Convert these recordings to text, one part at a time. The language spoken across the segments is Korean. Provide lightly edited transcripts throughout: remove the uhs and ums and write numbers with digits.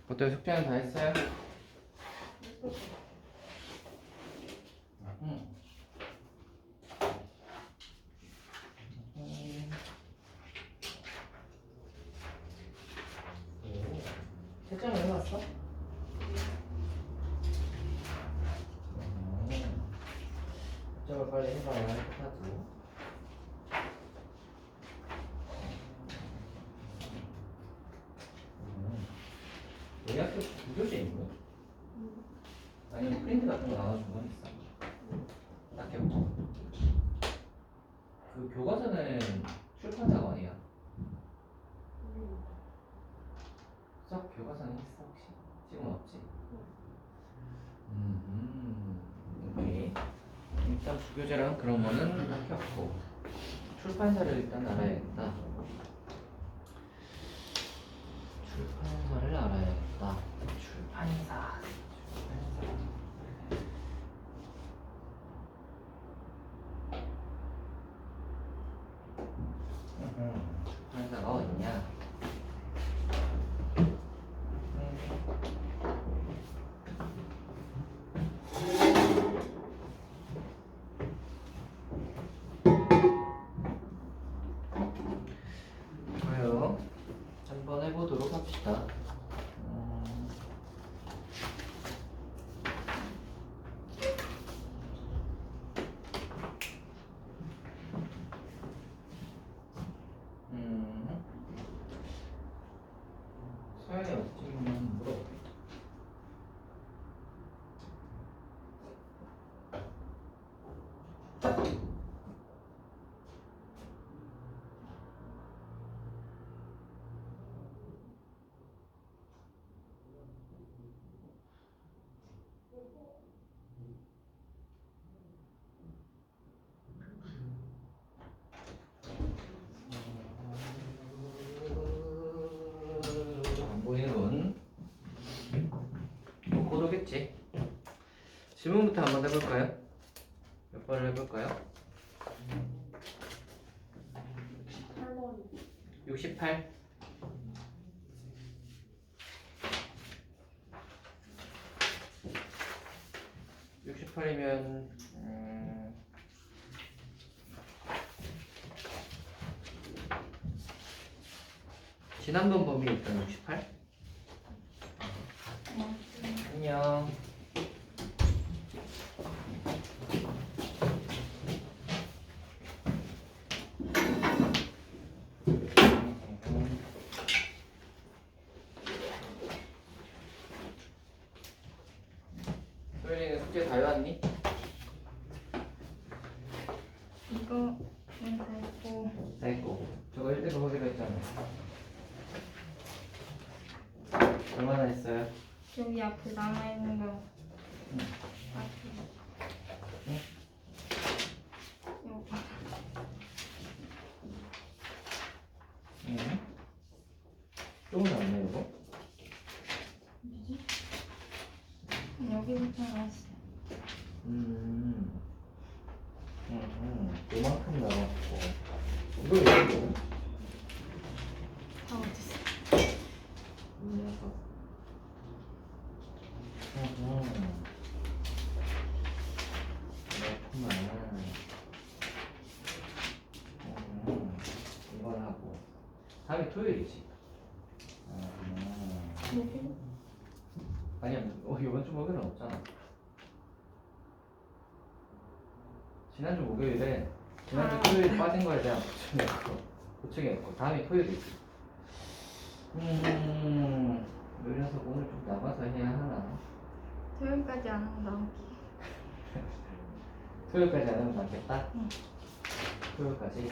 어때요? 숙제는 다 했어요? 채점을 해봤어? 채점을 빨리 해봐야 할 것 같고. 우리 학교 구교재 있니? 아니면 프린트 같은 거 나눠준 건 있어? 딱히 없죠? 그 교과서는 출판사가 어디야? 수학 교과서는 있어 혹시? 지금 없지? 오케이. 일단 부교재랑 그런 거는 딱히 없고 출판사를 일단 알아야겠다. 출판사를 알아야겠다. 출판사. 출판사가 어딨냐? 좋아요. 한번 해보도록 합시다. 서연이 어찌면 물어. 안 보이는 고도겠지. 지문부터 한번 해볼까요? 몇 번을 해볼까요? 8번 68. 68이면 지난번 범위 일단 68. 안녕. 소연이는 숙제 다 해왔니? 이거는 됐고 다 했고. 저거 1대로 하기로 했잖아. 얼마나 했어요? 여기 앞에 남아있는 거 응. 응? 요거 응. 조금 남네 이거. 뭐지? 여기부터 나왔어. 요만큼 남았고. 이거 이거. 다 어딨어? 녀석. 그렇구만. 이건 하고. 다음에 토요일이지. 여기? 아니야, 이번 주 목요일은 없잖아. 지난주 목요일에 지난주 토요일 빠진 거에 대한 보충했고 다음이 토요일이지. 이 녀석 오늘 좀 나가서 해야 하나? 토요일까지 안 하면 나오기. 토요일까지 안 하면 낫겠다? 응. 토요일까지?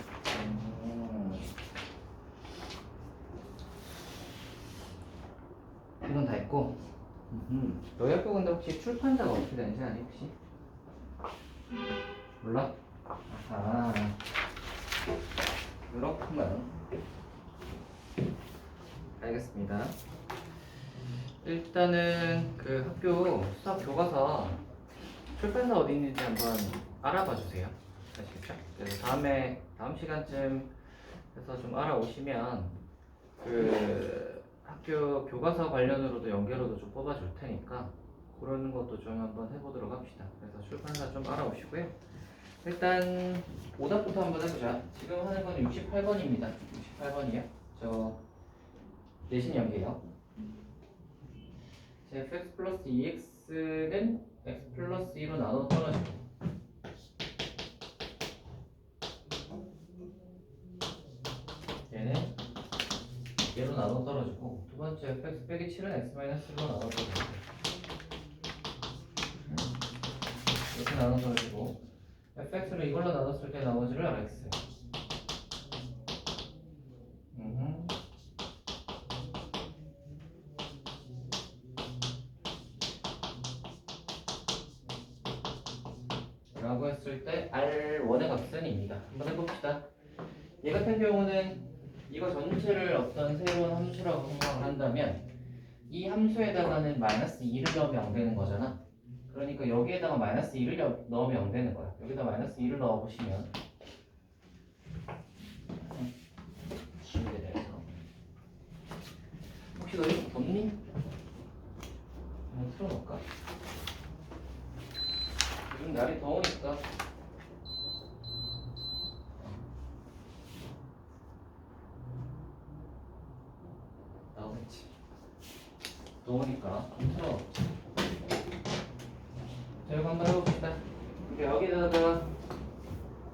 이건 다 했고. 너희 학교 근데 혹시 출판사가 어떻게 되는지 아니 혹시? 몰라? 아 그렇구만. 알겠습니다. 일단은 그 학교 수학 교과서 출판사 어디 있는지 한번 알아봐 주세요. 아시겠죠? 그래서 다음 시간쯤 해서 좀 알아오시면 그 학교 교과서 관련으로도 연계로도 좀 뽑아줄 테니까 그런 것도 좀 한번 해보도록 합시다. 그래서 출판사 좀 알아보시고요. 일단 오답부터 한번 해보자. 지금 하는 거는 68번입니다. 68번이요. 저 내신 연계요. fx 플러스 2x는 x 플러스 2로 나눠 떨어지고 얘는 얘로 나눠 떨어지고 두 번째 fx 빼기 7은 x 마이너스 1로 나눠 떨어지고 이렇게 나눠 떨어지고 fx를 이걸로 나눴을 때 나머지를 rx 라고 했을 때 R1의 값은입니다. 한번 해봅시다. 얘 같은 경우는 이거 전체를 어떤 새로운 함수라고 생각을 한다면 이 함수에다가는 마이너스 2를 넣으면 0 되는 거잖아. 그러니까 여기에다가 마이너스 2를 넣으면 0 되는 거야. 여기다 마이너스 2를 넣어보시면 지우게 돼서 혹시 너 이거 덥니? 한번 틀어놓을까? 요즘 날이 더우니까 나오겠지. 더우니까 좀 틀어. 자, 이거 한번 해봅시다. 그러니까 여기다가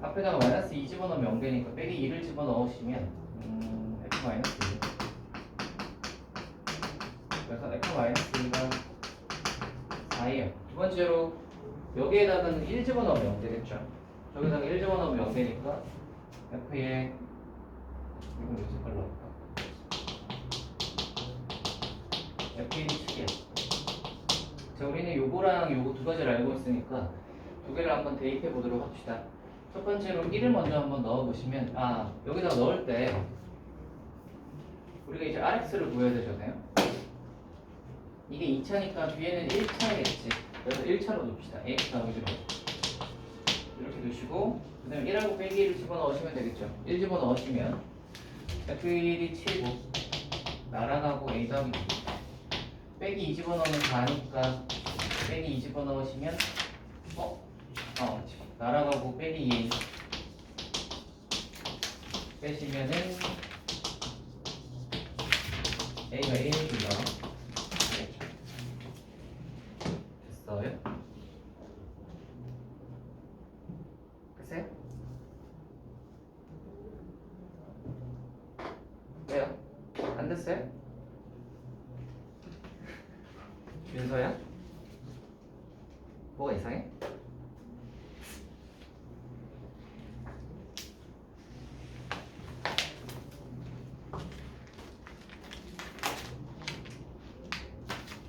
앞에다가 마이너스 2 집어넣으면 0 되니까 빼기 2를 집어넣으시면 f 마이너스 2. 그래서 f 마이너스 2가 4예요. 두 번째로 여기에다가는 1 집어넣으면 0 되겠죠. 저기다가 1 집어넣으면 0 되니까 f의 이건 몇 색깔로 할까? f1이 7이야. 자, 우리는 요거랑 요거 두 가지를 알고 있으니까 두 개를 한번 대입해 보도록 합시다. 첫 번째로 1을 먼저 한번 넣어 보시면 여기다가 넣을 때 우리가 이제 rx를 구해야 되잖아요. 이게 2차니까 뒤에는 1차겠지. 그래서 1차로 둡시다. ax 나오기로 이렇게 두시고 그 다음에 1하고 빼기 1을 집어넣으시면 되겠죠. 1 집어넣으시면 f1이 7이고 날아가고 a 더하기 2. 빼기 2 집어넣으면 4니까 빼기 2 집어넣으시면 날아가고 빼기 2 빼시면은 a가 1이고요. 됐어요? 됐어요? 왜요? 안 됐어요? 윤서야? 뭐가 이상해?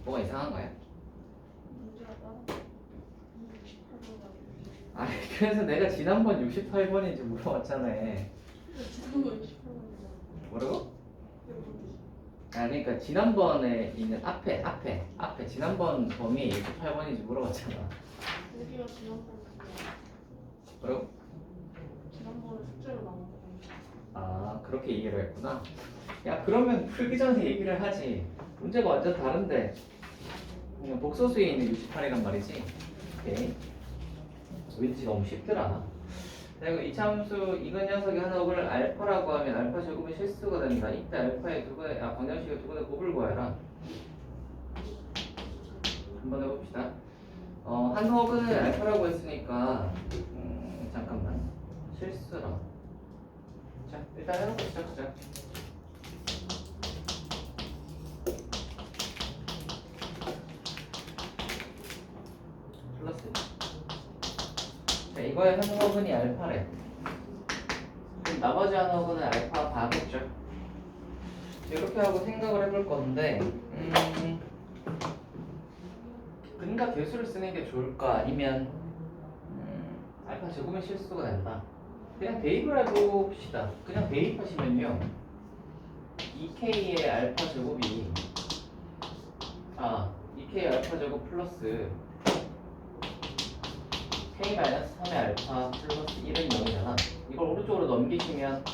뭐가 이상한 거야? 그래서 내가 지난번 68번인지 물어봤잖아. 뭐라고? 그러니까 지난번에 있는 앞에 지난번 범위에 68번인지 물어봤잖아. 여기가 지난번 뭐라고? 지난번에 숙제로 나온 거. 그렇게 얘기를 했구나. 야, 그러면 풀기 전에 얘기를 하지. 문제가 완전 다른데 그냥 복소수에 있는 68이란 말이지. 오케이. 왠지 너무 쉽더라. 그리고 이 참수 이건 녀석이 하나를 알파라고 하면 알파 제곱이 실수가 된다. 이때 알파의 방정식의 두 번의 곱을 구해라. 한번 해봅시다. 한 허그는 알파라고 했으니까 잠깐만 실수라. 자, 일단 해놓고 시작하자. 플러스. 자, 이거의 한 허근이 알파래. 그럼 나머지 한 허근은 알파 바겠죠. 이렇게 하고 생각을 해볼 건데 근과 개수를 쓰는 게 좋을까? 아니면 알파 제곱은 실수가 된다. 그냥 대입을 해봅시다. 그냥 대입하시면요 2k의 알파 제곱이 2k의 알파 제곱 플러스 k-3의 알파 플러스 1은 0이잖아. 이걸 오른쪽으로 넘기시면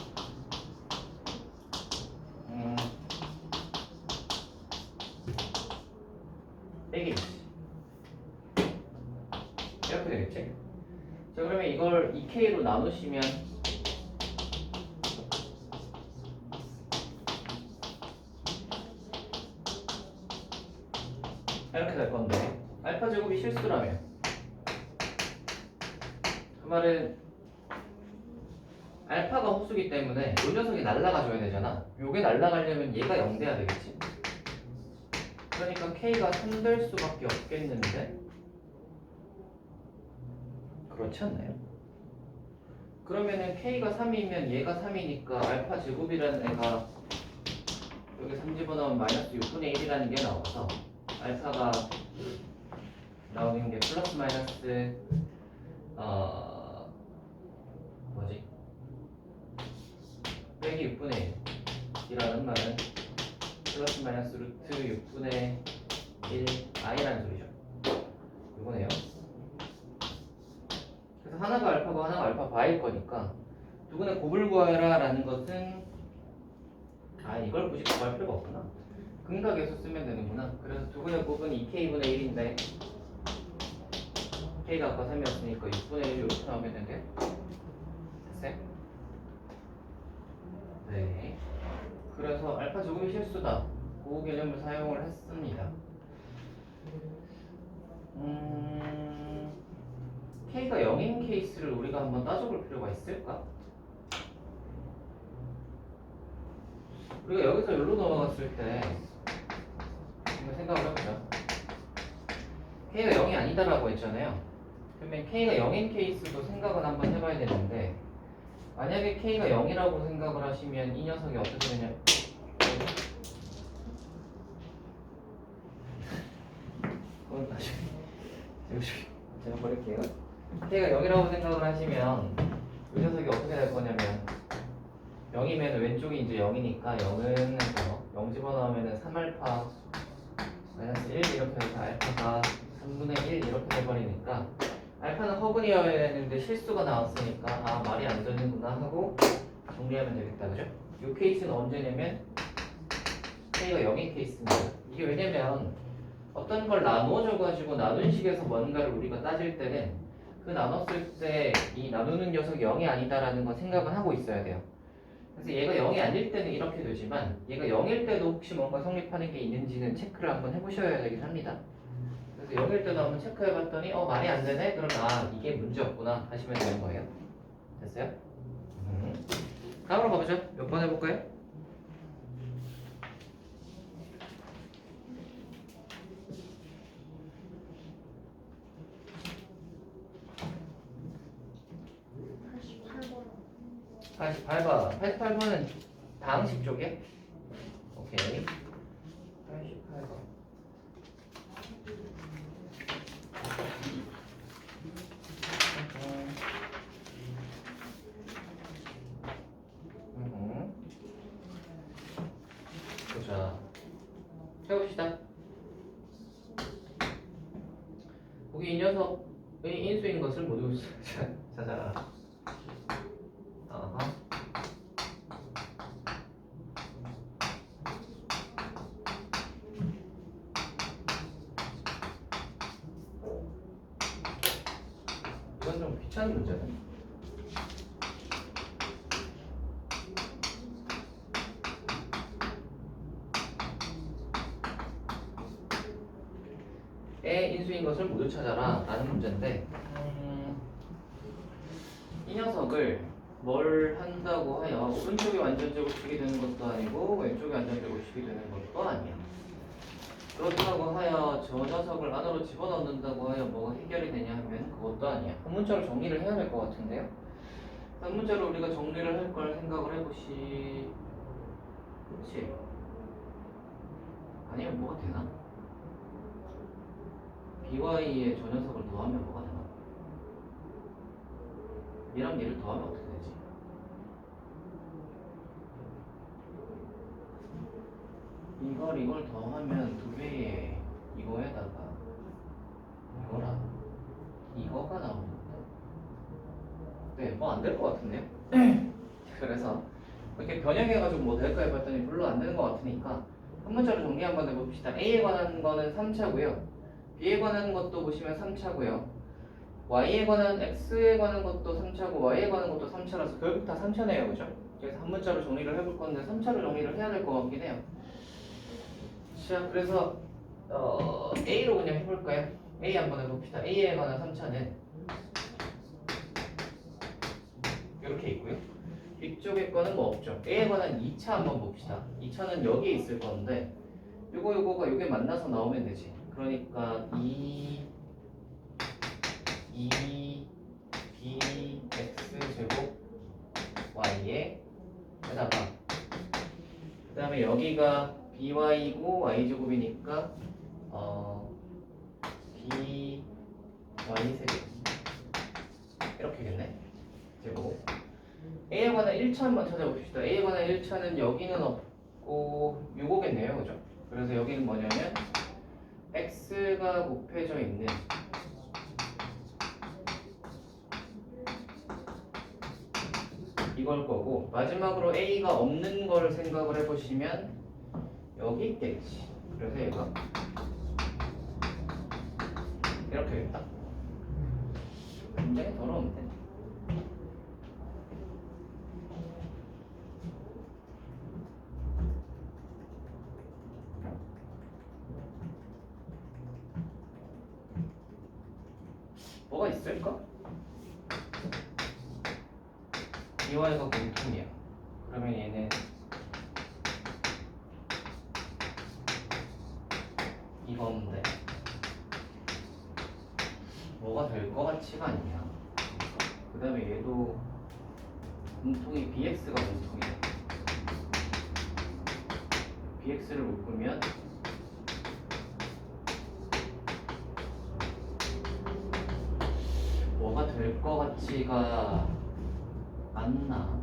빼기겠지. 이렇게 되겠지? 자, 그러면 이걸 2K로 나누시면 이렇게 될 건데 알파 제곱이 실수라면 그 말은 알파가 호수기 때문에 이 녀석이 날아가줘야 되잖아. 요게 날아가려면 얘가 0 돼야 되겠지. 그러니까 K가 3 될 수밖에 없겠는데 그렇지 않나요? 그러면은 K가 3이면 얘가 3이니까 알파 제곱이라는 애가 여기 3 집어넣으면 마이너스 6분의 1이라는 게 나와서 알파가 나오는 게 플러스 마이너스 뭐지? 빼기 6분의 1이라는 말은 플러스 마이너스 루트 6분의 1 i라는 소리죠. 이거네요. 그래서 하나가 알파고 하나가 알파 바일 거니까 두근의 곱을 구하라 라는 것은 이걸 굳이 구할 필요가 없구나. 근각에서 쓰면 되는구나. 그래서 두근의 곱은 2K분의 1인데 K가 아까 3이었으니까 6분의 1 이렇게 나오면 되는데 됐어요? 네. 그래서 알파 제곱이 실수다. 그 개념을 사용을 했습니다. K가 0인 케이스를 우리가 한번 따져볼 필요가 있을까? 우리가 여기서 여기로 넘어갔을 때 한번 생각을 해보자. K가 0이 아니다라고 했잖아요. 그러면 K가 0인 케이스도 생각을 한번 해봐야 되는데 만약에 K가 0이라고 생각을 하시면 이 녀석이 어떻게 되냐? 그건 나중에 제가 버릴게요. K가 0이라고 생각을 하시면 이 녀석이 어떻게 될 거냐면 0이면 왼쪽이 이제 0이니까 0은 해서 0 집어넣으면 3알파 마이너스 1 이렇게 해서 알파가 3분의 1 이렇게 돼버리니까 알파는 허근이어야 되는데 실수가 나왔으니까 말이 안 되는구나 하고 정리하면 되겠다. 그죠? 이 케이스는 언제냐면 K가 0인 케이스입니다. 이게 왜냐면 어떤 걸 나누어져 가지고 나눈 식에서 뭔가를 우리가 따질 때는 그 나눴을 때 이 나누는 녀석이 0이 아니다라는 건 생각을 하고 있어야 돼요. 그래서 얘가 0이 아닐 때는 이렇게 되지만 얘가 0일 때도 혹시 뭔가 성립하는 게 있는지는 체크를 한번 해보셔야 되긴 합니다. 그래서 0일 때도 한번 체크해봤더니 말이 안 되네? 그럼 이게 문제였구나 하시면 되는 거예요. 됐어요? 다음으로 가보죠. 몇 번 해볼까요? 아, 88번. 88번은 다항식 쪽이야? 오케이. 88번. 보자. 해봅시다. 거기 이 녀석의 인수인 것을 모두 찾아라. 아하. 이건 좀 귀찮은 문제네. 의 인수인 것을 모두 찾아라 라는 문제인데 이 녀석을 뭘 한다고 하여 오른쪽이 완전 제곱식이 되는 것도 아니고 왼쪽이 완전 제곱식이 되는 것도 아니야. 그렇다고 하여 저 녀석을 안으로 집어넣는다고 하여 뭐가 해결이 되냐 하면 그것도 아니야. 한 문자로 정리를 해야 될 것 같은데요. 한 문자로 우리가 정리를 할 걸 생각을 해보시. 그치? 아니면 뭐가 되나? BY에 저 녀석을 더하면 뭐가 되나? 얘랑 얘를 더하면 어떻게 되지? 이걸 더하면 두 배의 이거에다가 이거랑 이거가 나오는데 네, 뭐 안 될 것 같은데요? 그래서 이렇게 변형해가지고 뭐 될까 해봤더니 별로 안 되는 것 같으니까 한 문자로 정리 한번 해봅시다. A에 관한 거는 3차고요 b에 관한 것도 보시면 3차고요. y에 관한 x에 관한 것도 3차고 y에 관한 것도 3차라서 결국 다 3차네요. 그죠? 그래서 한 문자로 정리를 해볼 건데 3차로 정리를 해야 될 것 같긴 해요. 자, 그래서 A로 그냥 해볼까요? A 한번 해봅시다. A에 관한 3차는 이렇게 있고요. 뒤쪽에 거는 뭐 없죠. A에 관한 2차 한번 봅시다. 2차는 여기에 있을 건데 요거가 요게 만나서 나오면 되지. 그러니까 2 bx 제곱 y에 에다가 그 다음에 여기가 by고 y제곱이니까 by 세제곱 이렇게겠네. 제곱 A에 관한 1차 한번 찾아봅시다. A에 관한 1차는 여기는 없고 요거겠네요. 그죠? 그래서 여기는 뭐냐면 x가 곱해져 있는 이걸 거고 마지막으로 A가 없는 걸 생각을 해보시면 여기 있겠지. 그래서 얘가 이렇게 되겠다. 굉장히 더러운데. 뭐가 있을까? 이와 얘가 공통이야. 그러면 얘는 이건데 뭐가 될 것 같지가 않냐. 그 다음에 얘도 공통이 bx가 공통이야. bx를 묶으면 뭐가 될 것 같지가 않나.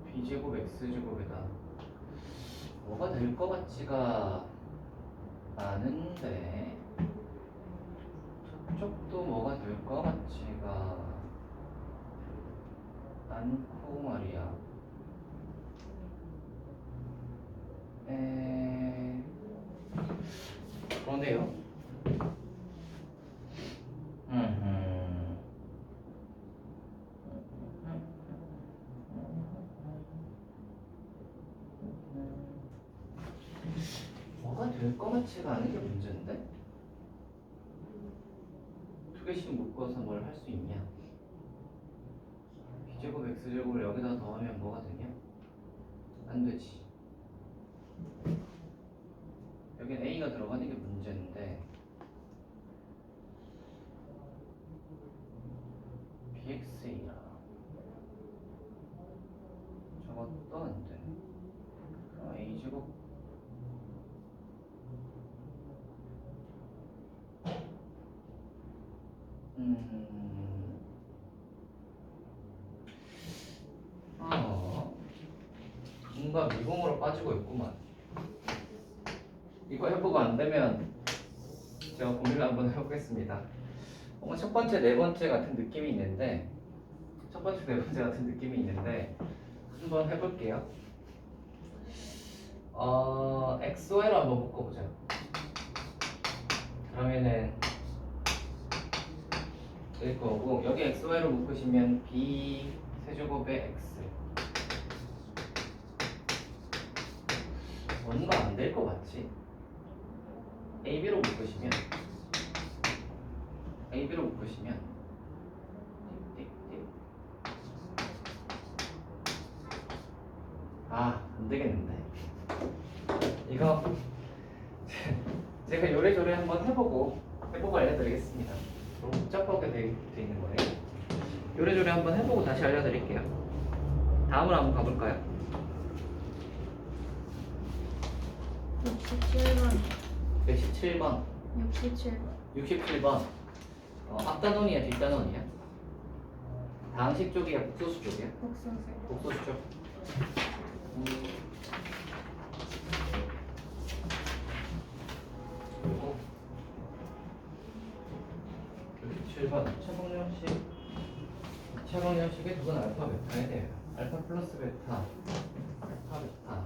b제곱 x제곱에다 뭐가 될 것 같지가 않은데 저쪽도 뭐가 될 것 같지가 않고 말이야. 그러네요. 뭐가 될 것 같지가 않은 게 문제인데? 두 개씩 묶어서 뭘 할 수 있냐? b제곱 x제곱을 여기다 더하면 뭐가 되냐? 안 되지. 여긴 a가 들어가는 게 문제인데 bx이야. 저것도 안 돼. 그럼 a제곱 뭔가 미궁으로 빠지고 있구만. 이거 해보고 안 되면 제가 고민을 한번 해보겠습니다. 첫 번째, 네 번째 같은 느낌이 있는데 첫 번째, 네 번째 같은 느낌이 있는데 한번 해볼게요. XY로 한번 묶어보자. 그러면은 될 거고 여기 XY로 묶으시면 B 세제곱의 X 뭔가 안 될 것 같지? AB로 묶으시면 안 되겠는데 이거 제가 요래조래 한번 해보고 알려드리겠습니다. 너무 복잡하게 돼 있는 거예요. 요래조래 한번 해보고 다시 알려드릴게요. 다음으로 한번 가볼까요? 67번 117번 67번 67번 앞단원이야 뒷단원이야? 다항식 쪽이야 복소수 쪽이야? 복소수 쪽. 그리고 67번 차방정식의 두 건 알파 베타에 대해요. 알파 플러스 베타 알파 베타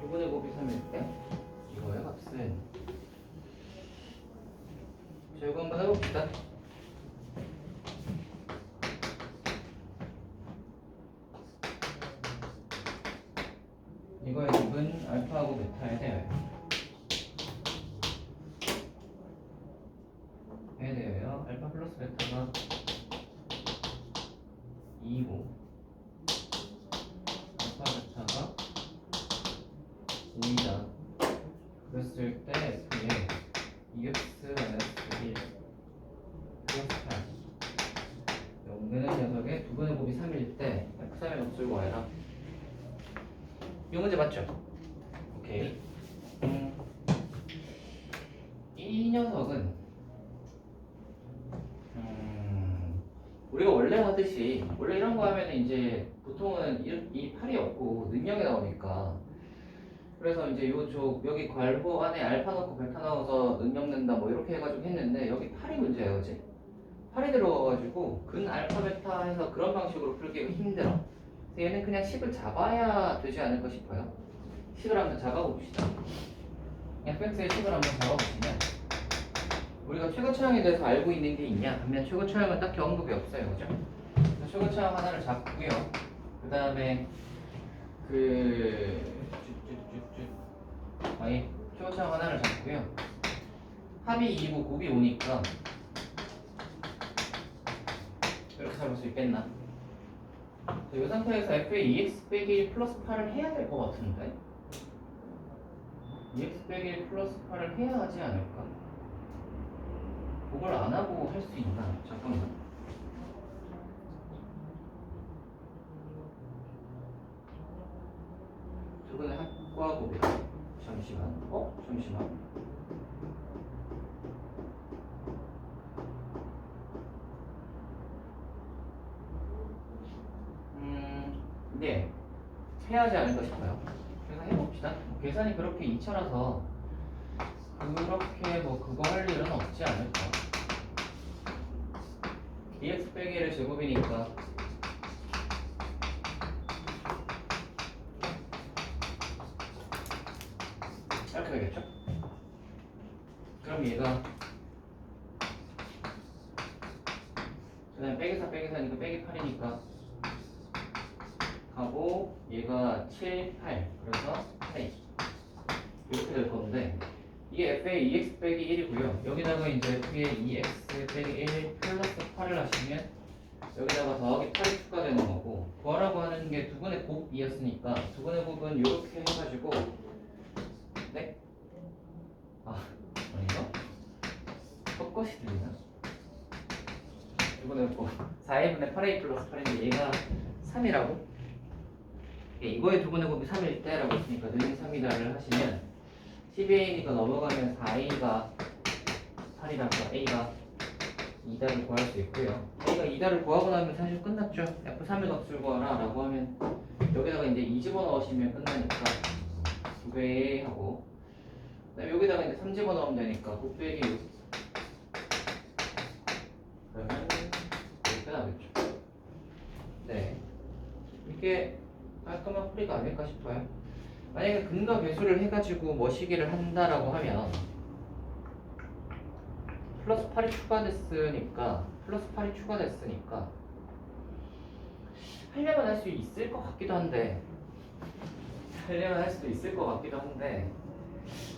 2분의 곱이 3일 때 fx는 제곱 한번 해봅시다. 이거의 곱은 알파하고 베타에 대하여 알파 플러스 베타가 2고 알파 베타가 5이다. 그랬을 때 F에 2x 마이너스 1 플러스 8 연근은 녀석의 두 번의 곱이 3일 때 F3의 몫을 구하여라. 이 문제 맞죠? 오케이. 이 녀석은 우리가 원래 하듯이 원래 이런 거 하면은 이제 보통은 이 팔이 없고 능력이 나오니까 그래서 이제 요쪽 여기 괄호 안에 알파 넣고 베타 넣어서 능력 낸다 뭐 이렇게 해가지고 했는데 여기 팔이 문제예요, 그지? 팔이 들어가가지고 근 알파 베타 해서 그런 방식으로 풀기가 힘들어. 그래서 얘는 그냥 식을 잡아야 되지 않을까 싶어요. 식을 한번 잡아봅시다. fx의 식을 한번 잡아보시면 우리가 최고차항에 대해서 알고 있는 게 있냐 하면 최고차항은 딱히 언급이 없어요, 그죠? 그래서 최고차항 하나를 잡고요. 그 다음에 최고차항 하나를 잡고요. 합이 2고 곱이 5니까 이렇게 잡을 수 있겠나? 이 상태에서 f의 2x 빼기 1 플러스 8을 해야 될 것 같은데 2x 빼기 1 플러스 8을 해야 하지 않을까? 그걸 안 하고 할 수 있나? 잠깐만. 저번에 학과 곱이다. 잠시만. 잠시만. 네. 해야 하지 않을까 싶어요. 그래서 해봅시다. 계산이 그렇게 2차라서 그렇게 뭐 그거 할 일은 없지 않을까. 2x 빼기 1의 제곱이니까 이렇게 되겠죠? 그럼 얘가 그 다음에 빼기 4 빼기 4니까 빼기 8이니까 하고 얘가 7, 8 그래서 8 이렇게 될 건데 이게 f의 2x 빼기 1이고요. 여기다가 이제 f의 2x 빼기 1 플러스 8을 하시면 여기다가 더하기 8이 추가되는 거고 구하라고 하는 게 두 분의 곱이었으니까 두 분의 곱은 이렇게 해가지고 네? 아닌가? 헛것이 들리나? 두 분의 곱 4분의 8a 플러스 8인데 얘가 3이라고? 이거의 두 분의 곱이 3일 때라고 했으니까 는 3이다를 하시면 12a니까 넘어가면 4a가 8이라서 a가 2다를 구할 수 있고요. a가 2다를 구하고 나면 사실 끝났죠. f3의 값을 구하라 라고 하면 여기다가 이제 2 집어넣으시면 끝나니까 2배 하고 그다음에 여기다가 이제 3 집어넣으면 되니까 9 빼기 6 그러면 이렇게 나오겠죠. 네, 이게 깔끔한 풀이가 아닐까 싶어요. 만약에 근과 배수를 해가지고 뭐시기를 한다라고 하면 플러스 8이 추가됐으니까 하려면 할 수 있을 것 같기도 한데 하려면 할 수도 있을 것 같기도 한데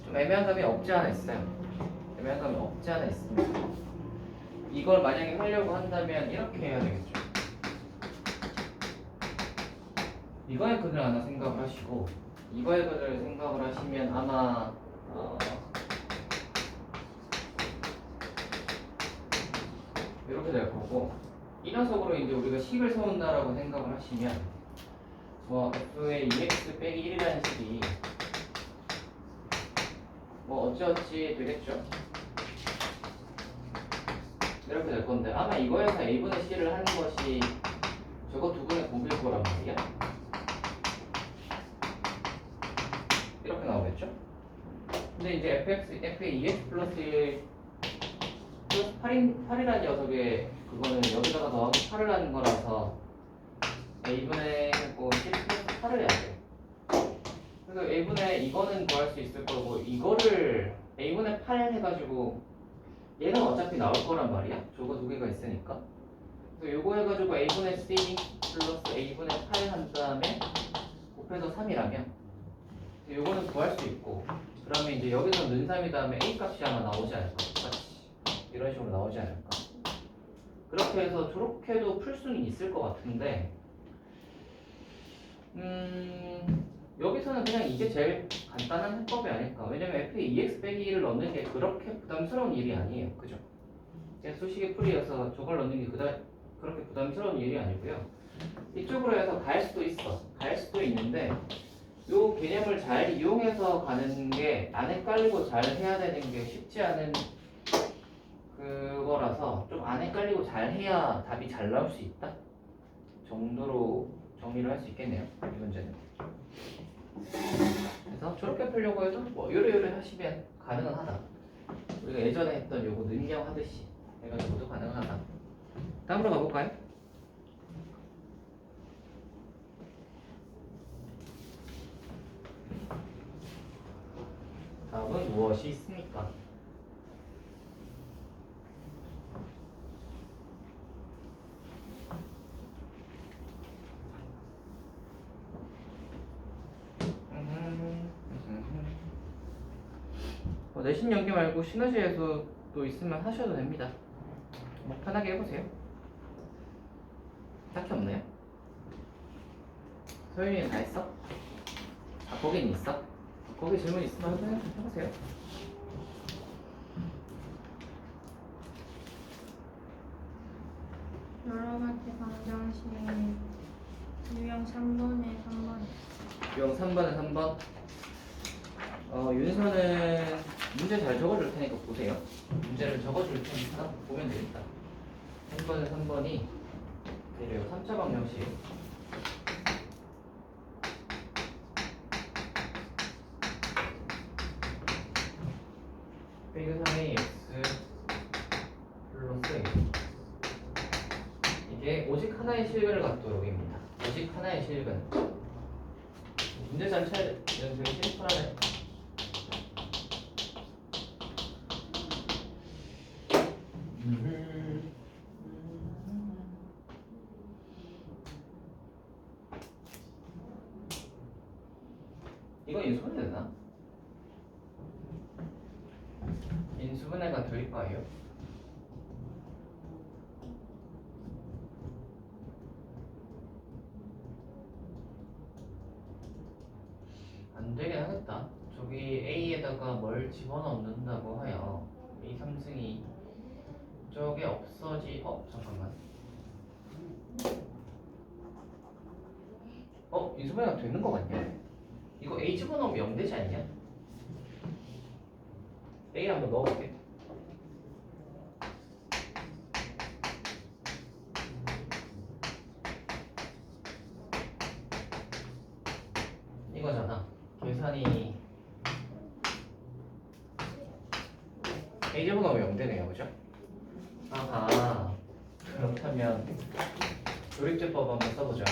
좀 애매한 감이 없지 않아 있어요. 애매한 감이 없지 않아 있습니다. 이걸 만약에 하려고 한다면 이렇게 해야 되겠죠. 이거의 근을 하나 생각을 하시고 이거의 근을 생각을 하시면 아마 이렇게 될 거고 이 녀석으로 이제 우리가 식을 세운다라고 생각을 하시면 뭐 f의 2x 빼기 1이라는 식이 뭐 어찌어찌 되겠죠. 이렇게 될 건데 아마 이거에서 a분의 c를 하는 것이 저거 두 분의 곱일 거란 말이야. 이렇게 나오겠죠? 근데 이제 f의 2x 플러스 1 플러스 8이라는 녀석의 그거는 여기다가 더하기 8을 하는 거라서 a분의 뭐 10 플러스 8을 해야 돼. 그래서 a분의 이거는 구할 수 있을 거고 이거를 a분의 8 해가지고 얘는 어차피 나올 거란 말이야. 저거 두 개가 있으니까. 그래서 요거 해가지고 a분의 c 플러스 a분의 8 한 다음에 곱해서 3이라면 요거는 구할 수 있고 그러면 이제 여기서 는3이 다음에 a 값이 아마 나오지 않을까? 똑같이 이런 식으로 나오지 않을까? 그렇게 해서 저렇게도 풀 수는 있을 것 같은데 여기서는 그냥 이게 제일 간단한 해법이 아닐까. 왜냐면 f에 2x 빼기 1을 넣는 게 그렇게 부담스러운 일이 아니에요. 그죠? 그냥 수식의 풀이어서 저걸 넣는 게 그렇게 부담스러운 일이 아니고요. 이쪽으로 해서 갈 수도 있어. 갈 수도 있는데 요 개념을 잘 이용해서 가는 게 안에 깔리고 잘 해야 되는 게 쉽지 않은 그거라서 좀 안에 깔리고 잘 해야 답이 잘 나올 수 있다 정도로 정리를 할 수 있겠네요. 이 문제는. 그래서 저렇게 풀려고 해도 뭐 요래요래 하시면 가능은 하다. 우리가 예전에 했던 요거 능력 하듯이 해가지고도 가능하다. 다음으로 가볼까요? 다음은 무엇이 있습니까? 내신 연기 말고 시너지에서도 있으면 하셔도 됩니다. 뭐 편하게 해보세요. 딱히 없나요? 소윤이는 다 했어? 아, 거긴 있어? 거기 질문 있으면 해보세요. 여러 가지 방정식 유형 3번에 3번. 유형 3번은 3번. 윤서는 문제 잘 적어줄 테니까 보세요. 문제를 적어줄 테니까 보면 되겠다. 3번은 3번이 그래요. 3차 방정식. 빼기 3의 x 플러스 a. 이게 오직 하나의 실근을 갖도록입니다. 오직 하나의 실근. 문제 전체 연습이 심플하네. 이거 인수분해 되나? 인수분해가 될까요? 안 되긴 하겠다. 저기 A에다가 뭘 집어넣는다고 하여 A 3승이 저게 잠깐만. 인수분해가 되는 거 같냐? 이거 A 집어넣으면 0 되지 않냐? A 한번 넣어볼게. 이거잖아. 계산이 A 집어넣으면 0 되네요. 그죠? 아하. 그렇다면 조립제법 한번 써보자.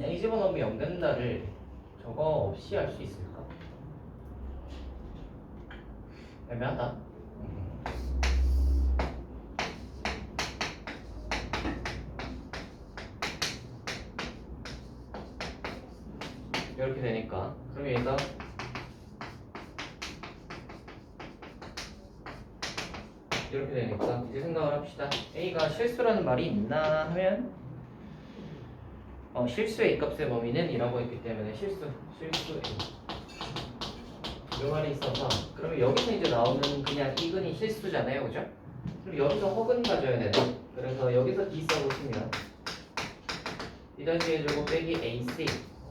A 집어넣으면 0 된다를 저거 없이 할 수 있을까? 애매하다. 이렇게 되니까 그럼 얘가 이렇게 되니까 이제 생각을 합시다. A가 실수라는 말이 있나 하면 실수의 A값의 범위는 이라고 했기 때문에 실수 A 이 말이 있어서 그러면 여기서 이제 나오는 그냥 이근이 실수잖아요. 그죠? 그럼 여기서 허근 가져야 되네. 그래서 여기서 D 써보시면 D-의 제곱 빼기 AC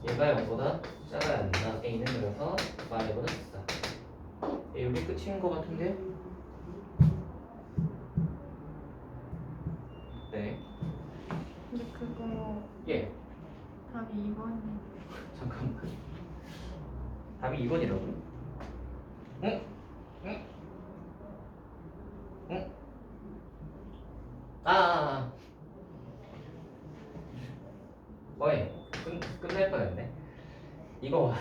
얘가 0보다 작아야 한다. A는 그래서 Y보다 작다. 여기 끝인 것 같은데요? 네. 근데 그거 예. 답이 2번이에요. 잠깐만. 답이 2번이라고요? 응? 응? 응? 뭐해? 끝낼 뻔했네. 이거와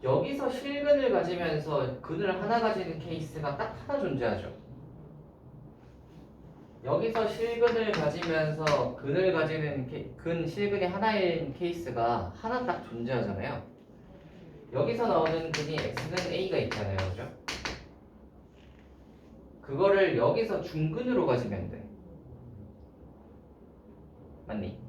여기서 실근을 가지면서 근을 하나 가지는 케이스가 딱 하나 존재하죠. 여기서 실근을 가지면서 근을 가지는 근 실근이 하나인 케이스가 하나 딱 존재하잖아요. 여기서 나오는 근이 x는 a가 있잖아요, 그죠? 그거를 여기서 중근으로 가지면 돼. 맞니?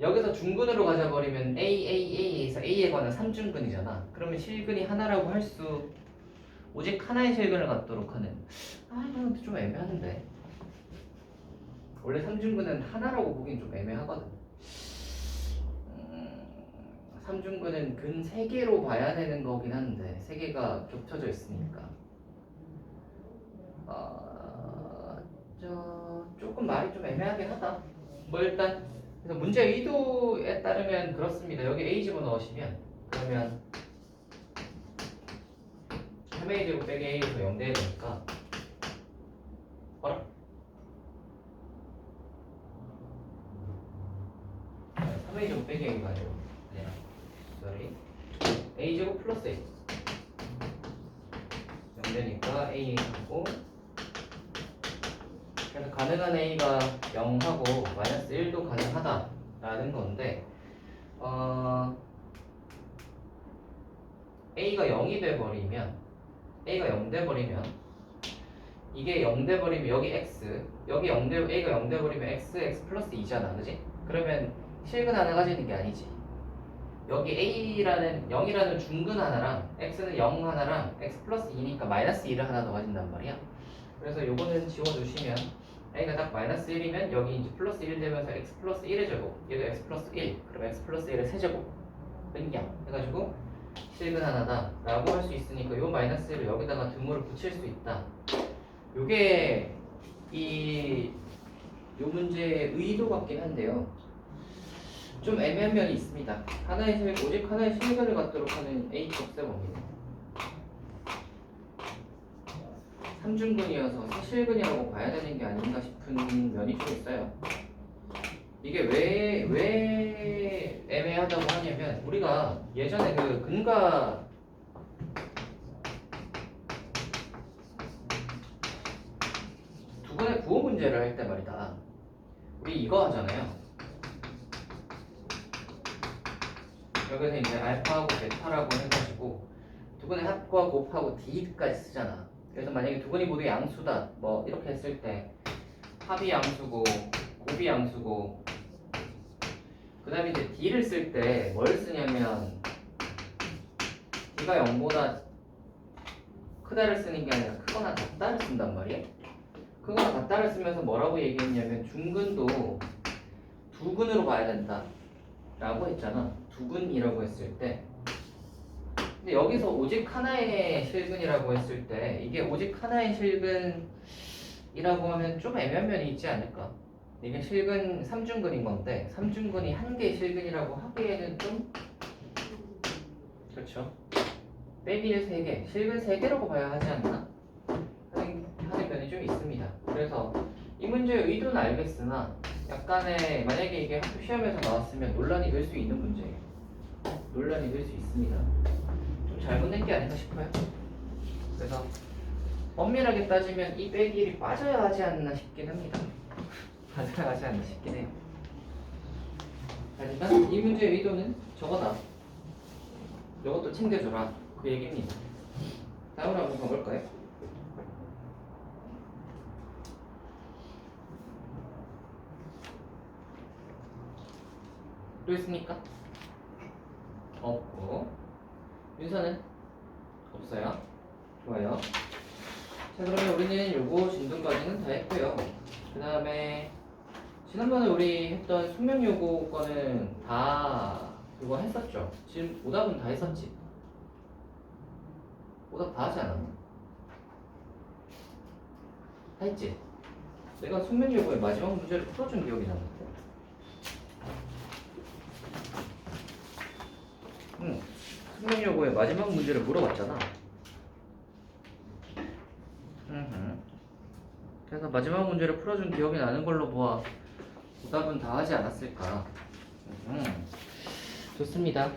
여기서 중근으로 가져버리면 AAA에서 A에 관한 3중근이잖아. 그러면 실근이 하나라고 할 수, 오직 하나의 실근을 갖도록 하는. 이건 좀 애매한데. 원래 3중근은 하나라고 보긴 좀 애매하거든. 3중근은 근 3개로 봐야 되는 거긴 한데 3개가 겹쳐져 있으니까 조금 말이 좀 애매하긴 하다. 뭐 일단 그래서 문제 의도에 따르면 그렇습니다. 여기 a 집어넣으시면 그러면 3a 제곱 빼기 a에서 0 돼야 되니까 봐라. 3a 제곱 빼기 a가 아니고 그냥 sorry a 제곱 플러스 a 0 되니까 a 하고 그래서 가능한 a가 0하고 마이너스 1도 가능하다라는 건데 a가 0이 돼버리면 a가 0 돼버리면 이게 0 돼버리면 여기 x 여기 0 돼, a가 0 돼버리면 x 플러스 2잖아, 그지? 그러면 실근 하나 가지는 게 아니지. 여기 a라는 0이라는 중근 하나랑 x는 0 하나랑 x 플러스 2니까 마이너스 2를 하나 더 가진단 말이야. 그래서 요거는 지워주시면 a가 딱 마이너스 1이면 여기 이제 플러스 1 되면서 x 플러스 1의 제곱 얘도 x 플러스 1 그럼 x 플러스 1의 세제곱 은량 해가지고 실근 하나다 라고 할 수 있으니까 요 마이너스 1을 여기다가 등호를 붙일 수 있다. 요게 요 문제의 의도 같긴 한데요, 좀 애매한 면이 있습니다. 오직 하나의 실근을 갖도록 하는 A값 세법입니다. 3중근이어서 세실근이라고 봐야 되는 게 아닌가 싶은 면이 좀 있어요. 이게 왜 애매하다고 하냐면 우리가 예전에 그 근과 두근의 부호 문제를 할 때 말이다. 우리 이거 하잖아요. 여기서 이제 알파하고 베타라고 해가지고 두근의 합과 곱하고 d까지 쓰잖아. 그래서 만약에 두근이 모두 양수다 뭐 이렇게 했을 때 합이 양수고 곱이 양수고 그 다음에 이제 d를 쓸 때 뭘 쓰냐면 d가 0보다 크다를 쓰는 게 아니라 크거나 같다를 쓴단 말이야. 크거나 같다를 쓰면서 뭐라고 얘기했냐면 중근도 두근으로 봐야 된다 라고 했잖아. 두근이라고 했을 때 근데 여기서 오직 하나의 실근이라고 했을 때 이게 오직 하나의 실근이라고 하면 좀 애매한 면이 있지 않을까. 이게 실근 3중근인 건데 3중근이 한 개의 실근이라고 하기에는 좀 그렇죠. 빼기를 3개, 실근 3개라고 봐야 하지 않나 하는 면이 좀 있습니다. 그래서 이 문제의 의도는 알겠으나 약간의 만약에 이게 학교 시험에서 나왔으면 논란이 될 수 있는 문제예요. 논란이 될 수 있습니다. 좀 잘못된 게 아닌가 싶어요. 그래서 엄밀하게 따지면 이 빼기 1이 빠져야 하지 않나 싶긴 합니다. 빠져야 하지 않나 싶긴 해요. 하지만 이 문제의 의도는 저거다. 이것도 챙겨줘라. 그 얘기입니다. 다음으로 한번 가볼까요? 또 있습니까? 없고 윤서는? 없어요. 좋아요. 자, 그러면 우리는 요거 진도까지는 다 했고요. 그 다음에 지난번에 우리 했던 숙명 요구 거는 다 그거 했었죠. 지금 오답은 다 했었지. 오답 다 하지 않았나? 다 했지? 내가 숙명 요구의 마지막 문제를 풀어준 기억이 나는데. 응. 숙명 요구의 마지막 문제를 물어봤잖아. 그래서 마지막 문제를 풀어준 기억이 나는 걸로 보아 오답은 다 하지 않았을까. 좋습니다.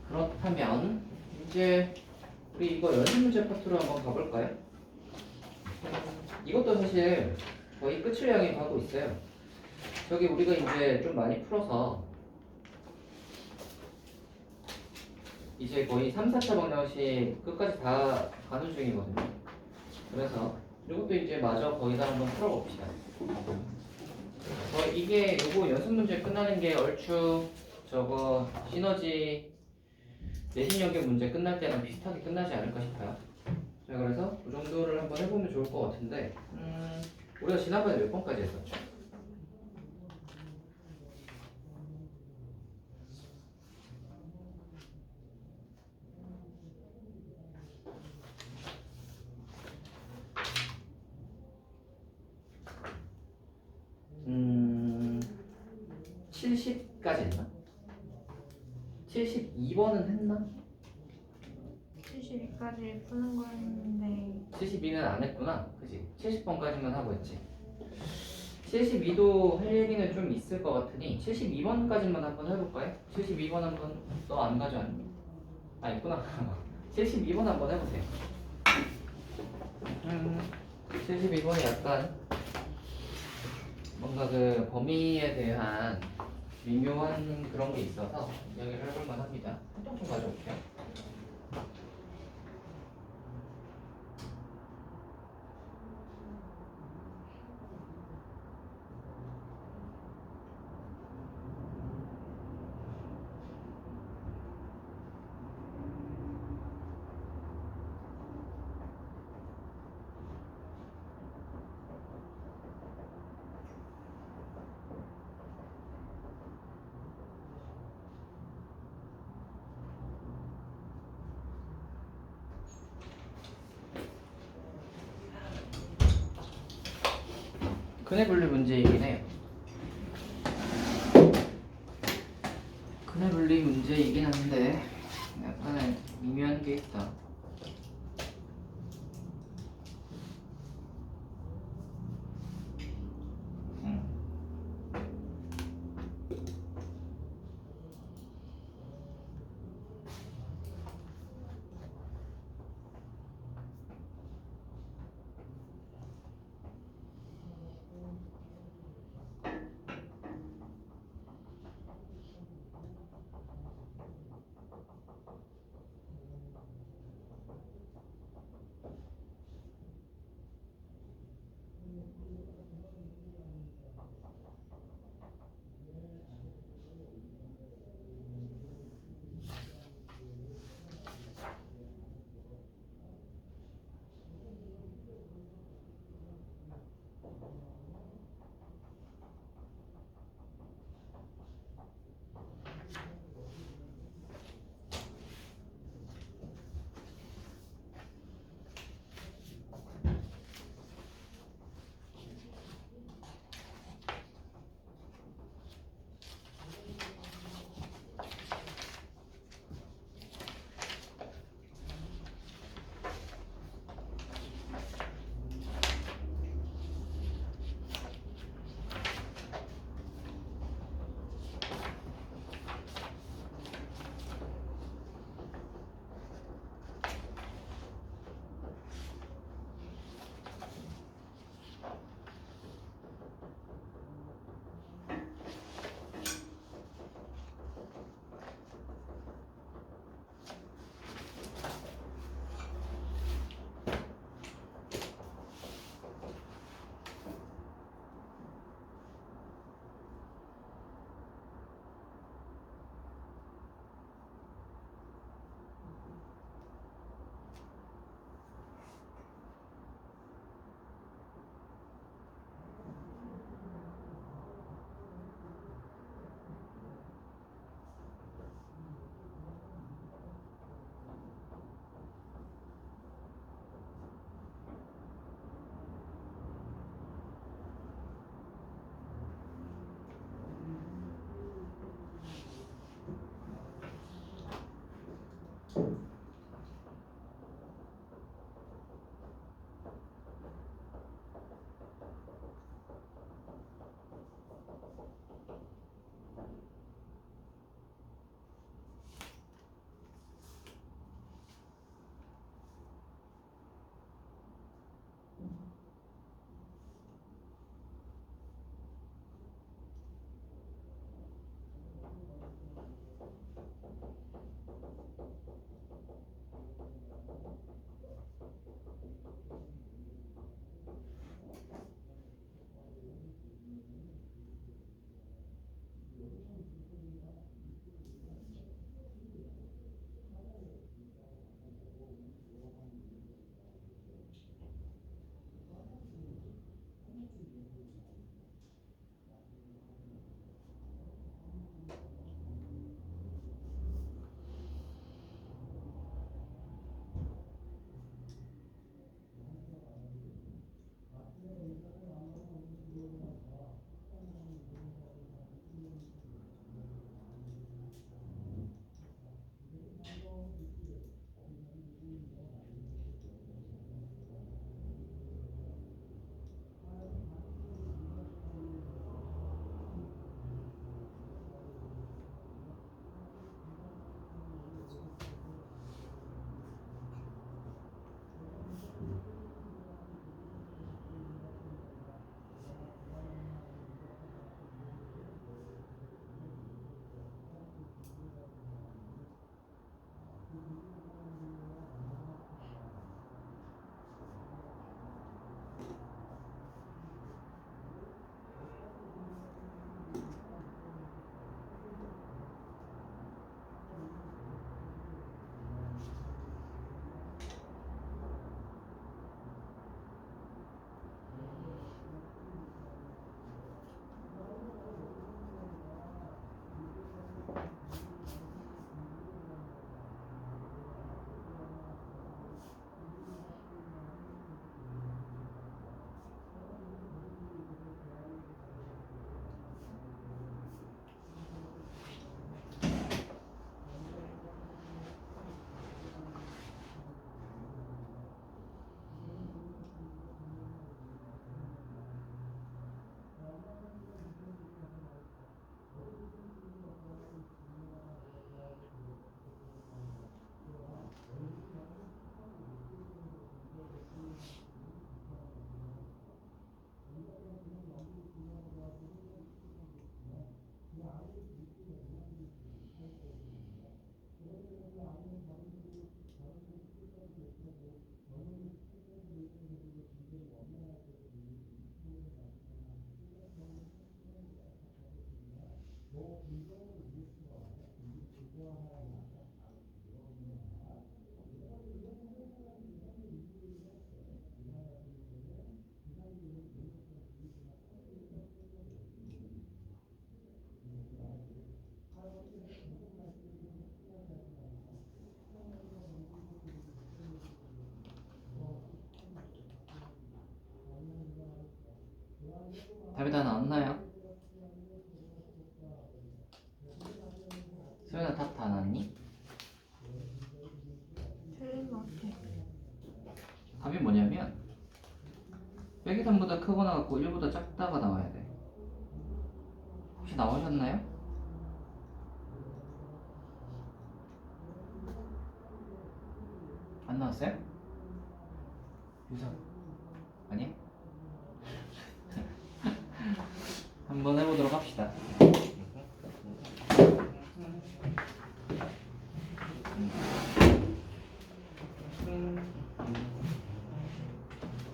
그렇다면 이제 우리 이거 연습 문제 파트로 한번 가볼까요? 이것도 사실 거의 끝을 향해 가고 있어요. 저기 우리가 이제 좀 많이 풀어서 이제 거의 3, 4차 방정식 끝까지 다 가는 중이거든요. 그래서 이것도 이제 마저 거의 다 한번 풀어봅시다. 이게 요거 연습 문제 끝나는 게 얼추 저거 시너지 내신 연계 문제 끝날 때랑 비슷하게 끝나지 않을까 싶어요. 자, 그래서 그 정도를 한번 해보면 좋을 것 같은데, 우리가 지난번에 몇 번까지 했었죠? 음, 70까지 했나? 72번은 했나? 72까지 푸는 거였는데 72는 안 했구나. 그지? 70번까지만 하고 있지. 72도 할 얘기는 좀 있을 것 같으니 72번까지만 한번 해볼까요? 72번 한번 너 안 가져왔니? 아 있구나. 72번 한번 해보세요. 72번이 약간 뭔가 그 범위에 대한 미묘한 그런 게 있어서 이야기를 해볼 만합니다. 한통 좀 가져올게요. 근해 분리 문제이긴 해요. 근해 분리 문제이긴 한데 약간의 미묘한 게 있다. 답이 다 나왔나요? 소연아 답 다 나왔니? 틀린 것 같아. 답이 뭐냐면 빼기 3보다 크거나 같고 1보다 작다가 나와야 돼. 혹시 나오셨나요? 안 나왔어요? 유상 아니야? 한번 해보도록 합시다.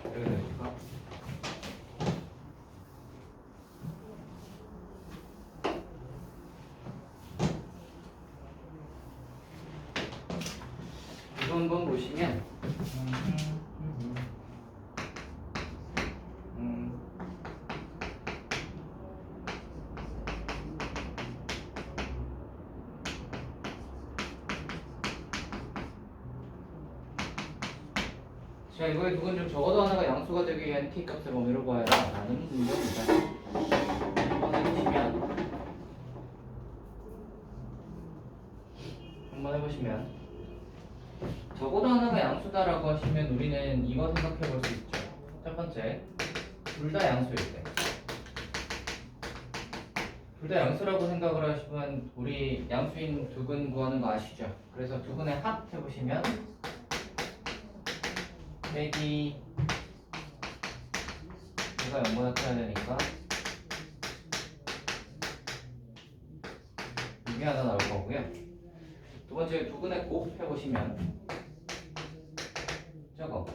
여기다 해볼까? 이거 한번 보시면 자, 이거의 두근 중 적어도 하나가 양수가 되기 위한 k값의 범위를 구하여라 라는 문제입니다. 한번 해보시면 적어도 하나가 양수다라고 하시면 우리는 이거 생각해 볼 수 있죠. 첫 번째, 둘 다 양수일 때. 둘 다 양수라고 생각을 하시면 우리 양수인 두근 구하는 거 아시죠? 그래서 두근의 합 해보시면 빼기 얘가 0보다 커야 되니까 이게 하나 나올 거고요. 두 번째 두근의 곱 해보시면 저거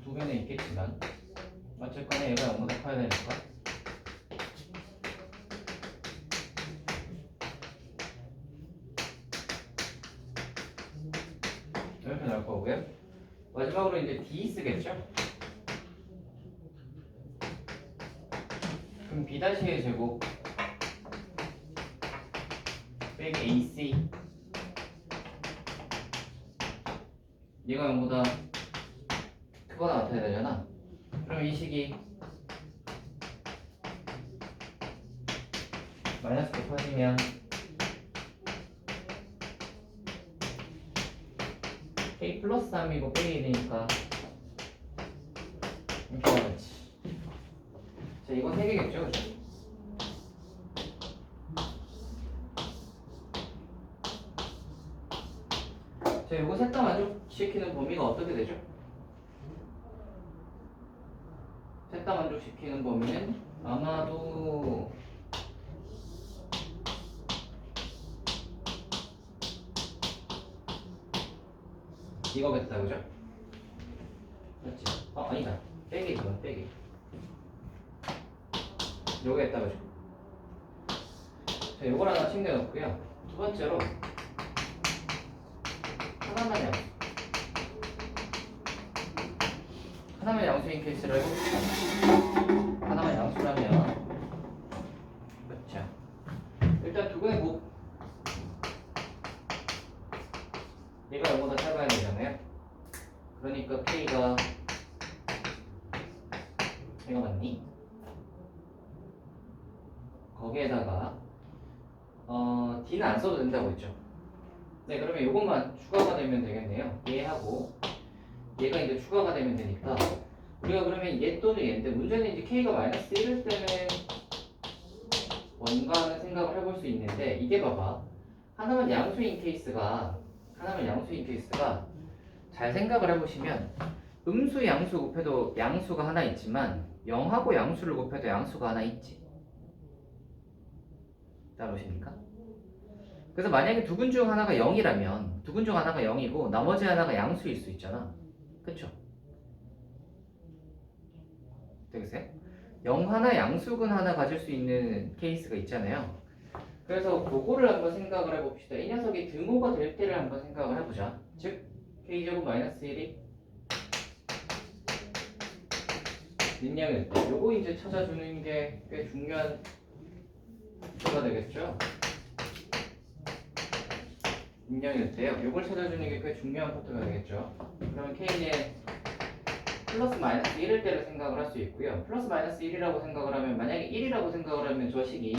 두 개는 있겠지만 어쨌거나 얘가 0보다 커야 되니까 이렇게 나올 거고요. 마지막으로 이제 D 쓰겠죠? 그럼 B-의 제곱 빼기 AC 얘가 0보다 크거나 같아야 되잖아. 그럼 이 식이 마이너스 곱하시면 k 플러스 3이고 빼기 1이니까 이렇게 나왔지. 자, 이거 3개겠죠? 그죠? 자, 이거 셋 다 만족시키는 범위가 어떻게 되죠? 셋 다 만족시키는 범위는 아마도 이거겠다, 그죠? 맞지? 아니다. 빼기 이건 빼기. 요거겠다, 그죠? 자, 요걸 하나 챙겨놓고요. 두 번째로 하나만 양수. 하나만 양수인 케이스를 해봅시다. 하나만 양수라면 그렇죠. 일단 두근의 곱 얘가 0보다 작아야 되잖아요. 그러니까 K가 얘가 맞니? 거기에다가 D는 안 써도 된다고 했죠. 네, 그러면 이것만 추가가 되면 되겠네요. 얘하고 얘가 이제 추가가 되면 되니까 우리가 그러면 얘 또는 얘인데 문제는 이제 K가 마이너스 1일 때는 뭔가 하는 생각을 해볼 수 있는데 이게 봐봐. 하나만 양수인 케이스가 잘 생각을 해보시면 음수 양수 곱해도 양수가 하나 있지만 0하고 양수를 곱해도 양수가 하나 있지. 따라오십니까? 그래서 만약에 두근 중 하나가 0이라면 두근 중 하나가 0이고 나머지 하나가 양수일 수 있잖아. 그쵸? 되겠어요? 0 하나 양수근 하나 가질 수 있는 케이스가 있잖아요. 그래서 그거를 한번 생각을 해봅시다. 이 녀석이 등호가 될 때를 한번 생각을 해보자. 즉 K제곱 마이너스 1이 민량일 때 요거 이제 찾아주는 게 꽤 중요한 표가 되겠죠. 민량일 때요. 요걸 찾아주는 게 꽤 중요한 파트가 되겠죠. 그러면 K의 플러스 마이너스 1일 때를 생각을 할 수 있고요. 플러스 마이너스 1이라고 생각을 하면 만약에 1이라고 생각을 하면 저 식이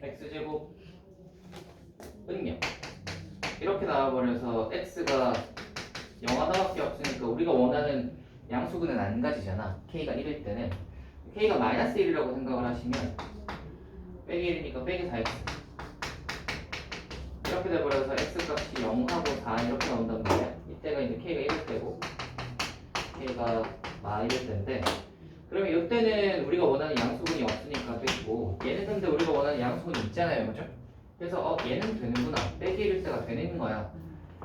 x제곱 은요 이렇게 나와버려서 x가 0 하나밖에 없으니까 우리가 원하는 양수근은 안 가지잖아. k가 1일 때는 k가 마이너스 1이라고 생각을 하시면 빼기 1이니까 빼기 4x 이렇게 돼버려서 x 값이 0하고 4 이렇게 나온단 말이야. 이때가 이제 k가 1일 때고 k가 마 1일 때인데 그러면 이때는 우리가 원하는 양수근이 없으니까 빼고 얘는 근데 우리가 원하는 양수근이 있잖아요. 그죠? 그래서 얘는 되는구나. 빼기 1일 때가 되는 거야.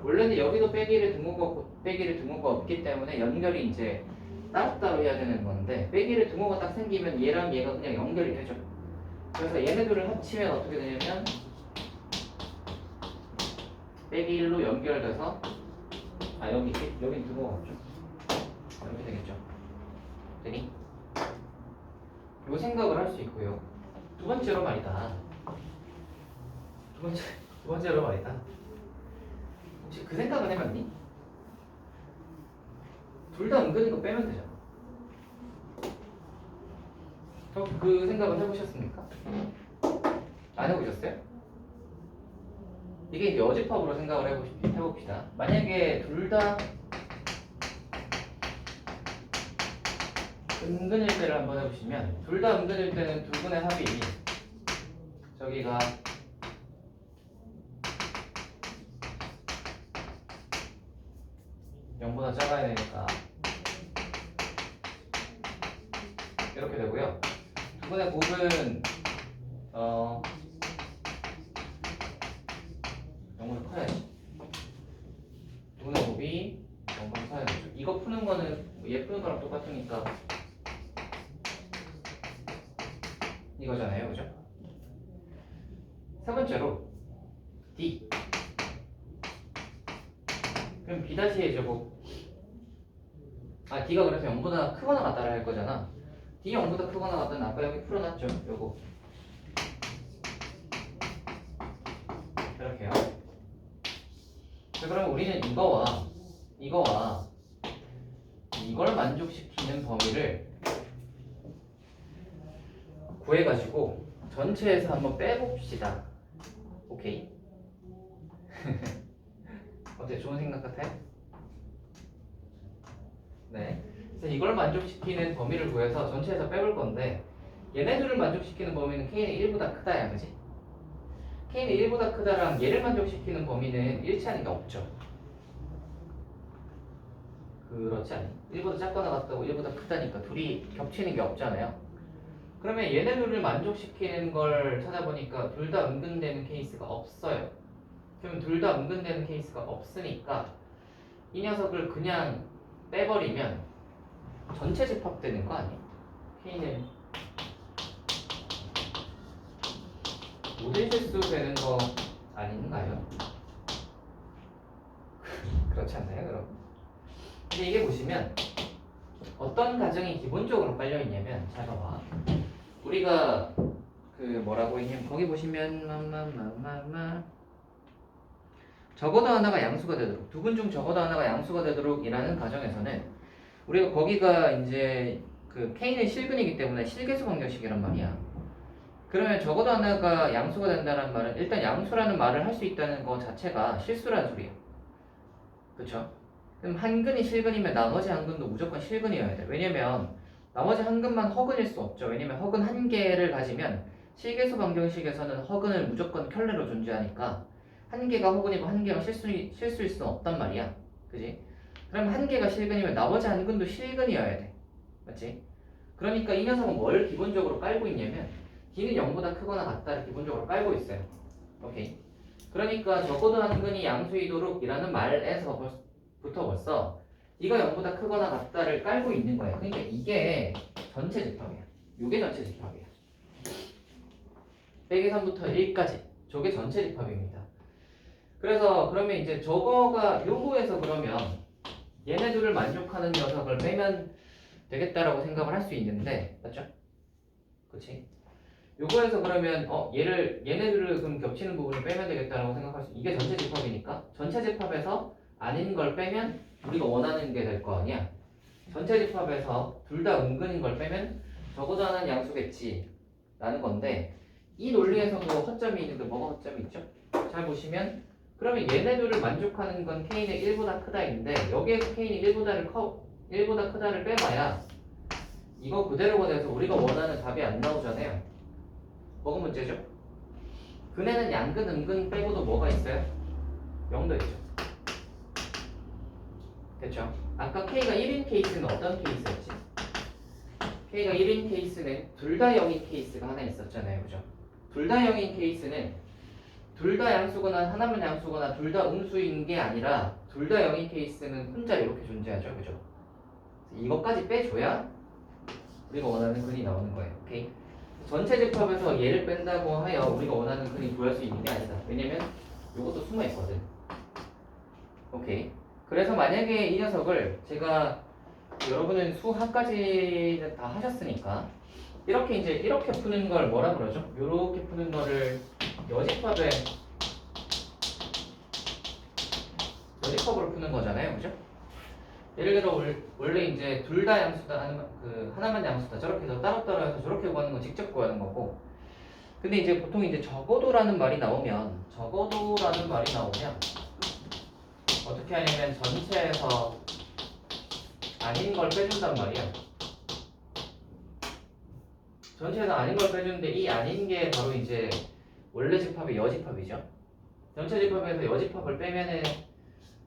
원래는 여기도 빼기를 등호가 없기 때문에 연결이 이제 따로따로 해야 되는 건데 빼기를 등호가 딱 생기면 얘랑 얘가 그냥 연결이 되죠. 그래서 얘네들을 합치면 어떻게 되냐면 빼기 1로 연결돼서 여긴 등호가 없죠. 이렇게 되겠죠. 되니? 요 생각을 할 수 있고요. 두 번째로 말이다. 두 번째로 말이다. 혹시 그 생각은 해봤니? 둘 다 은근히 거 빼면 되잖아. 그 생각은 해보셨습니까? 안 해보셨어요? 이게 이제 어집합으로 생각을 해봅시다. 만약에 둘 다 은근일 때를 한번 해보시면 둘 다 은근일 때는 두 분의 합이 저기가 영보다 작아야 되니까 이렇게 되고요. 두 분의 곱은 영보다 커야지. 두 분의 곱이 영보다 커야죠. 이거 푸는 거는 얘 푸는 거랑 똑같으니까 이거잖아요, 그죠? 세 번째로 D. 그럼 B-의 제곱. D가 그래서 0보다 크거나 같다를 할 거잖아. D 0보다 크거나 같다는 아까 여기 풀어놨죠, 요거. 이렇게요. 자, 그럼 우리는 이거와 이걸 만족시키는 범위를 구해가지고 전체에서 한번 빼봅시다. 오케이. 어때? 좋은 생각 같아요? 네. 그래서 이걸 만족시키는 범위를 구해서 전체에서 빼볼 건데 얘네들을 만족시키는 범위는 k는 1보다 크다야, 그지? k는 1보다 크다랑 얘를 만족시키는 범위는 일치하는 게 없죠. 그렇지 않니? 1보다 작거나 같다고 1보다 크다니까 둘이 겹치는 게 없잖아요. 그러면 얘네들을 만족시키는 걸 찾아보니까 둘 다 은근되는 케이스가 없어요. 그러면 둘 다 은근되는 케이스가 없으니까 이 녀석을 그냥 빼버리면 전체 집합되는 거 아니에요? K는 모든 실수 되는 거 아닌가요? 그렇지 않나요, 여러분? 근데 이게 보시면 어떤 가정이 기본적으로 깔려있냐면 잘 봐봐. 우리가 그 뭐라고 했냐면 거기 보시면 적어도 하나가 양수가 되도록 두 분 중 적어도 하나가 양수가 되도록 이라는 가정에서는 우리가 거기가 이제 그 K는 실근이기 때문에 실계수 방정식이란 말이야. 그러면 적어도 하나가 양수가 된다는 말은 일단 양수라는 말을 할 수 있다는 거 자체가 실수라는 소리야. 그쵸? 그럼 한 근이 실근이면 나머지 한 근도 무조건 실근이어야 돼. 왜냐면 나머지 한 근만 허근일 수 없죠. 왜냐면 허근 한 개를 가지면 실계수 방정식에서는 허근을 무조건 켤레로 존재하니까 한 개가 허근이고 한 개가 실수일 수는 없단 말이야. 그지? 그럼 한 개가 실근이면 나머지 한 근도 실근이어야 돼. 맞지? 그러니까 이 녀석은 뭘 기본적으로 깔고 있냐면 D는 0보다 크거나 같다를 기본적으로 깔고 있어요. 오케이. 그러니까 적어도 한 근이 양수이도록 이라는 말에서부터 벌써 D가 0보다 크거나 같다를 깔고 있는 거예요. 그러니까 이게 전체 집합이야. 이게 전체 집합이야. 빼기 3부터 1까지 저게 전체 집합입니다. 그래서 그러면 이제 저거가 요거에서 그러면 얘네들을 만족하는 녀석을 빼면 되겠다라고 생각을 할 수 있는데 맞죠? 그치? 요거에서 그러면 얘네들을 그럼 겹치는 부분을 빼면 되겠다라고 생각할 수 이게 전체 집합이니까 전체 집합에서 아닌 걸 빼면 우리가 원하는 게 될 거 아니야. 전체 집합에서 둘 다 은근인 걸 빼면 적어도 하나는 양수겠지 라는 건데, 이 논리에서도 허점이 있는데 뭐가 허점이 있죠? 잘 보시면 그러면 얘네들을 만족하는 건 k는 1보다 크다인데, 여기에서 k는 1보다 크다를 빼봐야 이거 그대로가 돼서 우리가 원하는 답이 안 나오잖아요. 뭐가 문제죠? 근해는 양근, 음근 빼고도 뭐가 있어요? 0도 있죠. 됐죠? 아까 K가 1인 케이스는 어떤 케이스였지? K가 1인 케이스는 둘 다 0인 케이스가 하나 있었잖아요. 그죠? 둘 다 0인 케이스는 둘 다 양수거나 하나만 양수거나 둘 다 음수인 게 아니라 둘 다 0인 케이스는 혼자 이렇게 존재하죠. 그죠? 이것까지 빼줘야 우리가 원하는 근이 나오는 거예요. 오케이? 전체 집합에서 얘를 뺀다고 하여 우리가 원하는 근이 구할 수 있는 게 아니다. 왜냐면 이것도 숨어 있거든. 오케이. 그래서 만약에 이 녀석을 제가, 여러분은 수학까지는 다 하셨으니까 이렇게 이제 이렇게 푸는 걸 뭐라 그러죠? 이렇게 푸는 거를 여집합으로 푸는 거잖아요. 그죠? 예를 들어 원래 이제 둘 다 양수다, 하나만 양수다, 저렇게 해서 따로따로 해서 저렇게 구하는 건 직접 구하는 거고, 근데 이제 보통 이제 적어도라는 말이 나오면 어떻게 하냐면 전체에서 아닌 걸 빼준단 말이야. 전체에서 아닌 걸 빼주는데, 이 아닌 게 바로 이제 원래 집합의 여집합이죠. 전체 집합에서 여집합을 빼면은,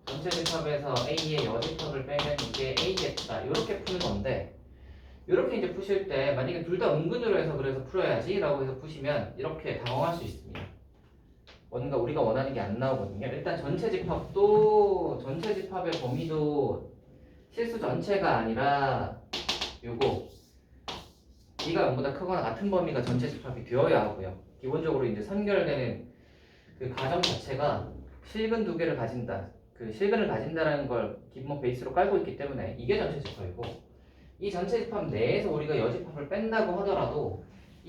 전체 집합에서 A의 여집합을 빼면 이게 A겠다, 이렇게 푸는 건데, 이렇게 이제 푸실 때 만약에 둘 다 은근으로 해서 그래서 풀어야지 라고 해서 푸시면 이렇게 당황할 수 있습니다. 뭔가 우리가 원하는 게 안 나오거든요. 일단 전체 집합의 범위도 실수 전체가 아니라 요거 B가 0보다 크거나 같은 범위가 전체 집합이 되어야 하고요. 기본적으로 이제 선결되는 그 가정 자체가 실근 두 개를 가진다, 그 실근을 가진다라는 걸 기본 베이스로 깔고 있기 때문에 이게 전체 집합이고, 이 전체 집합 내에서 우리가 여집합을 뺀다고 하더라도 이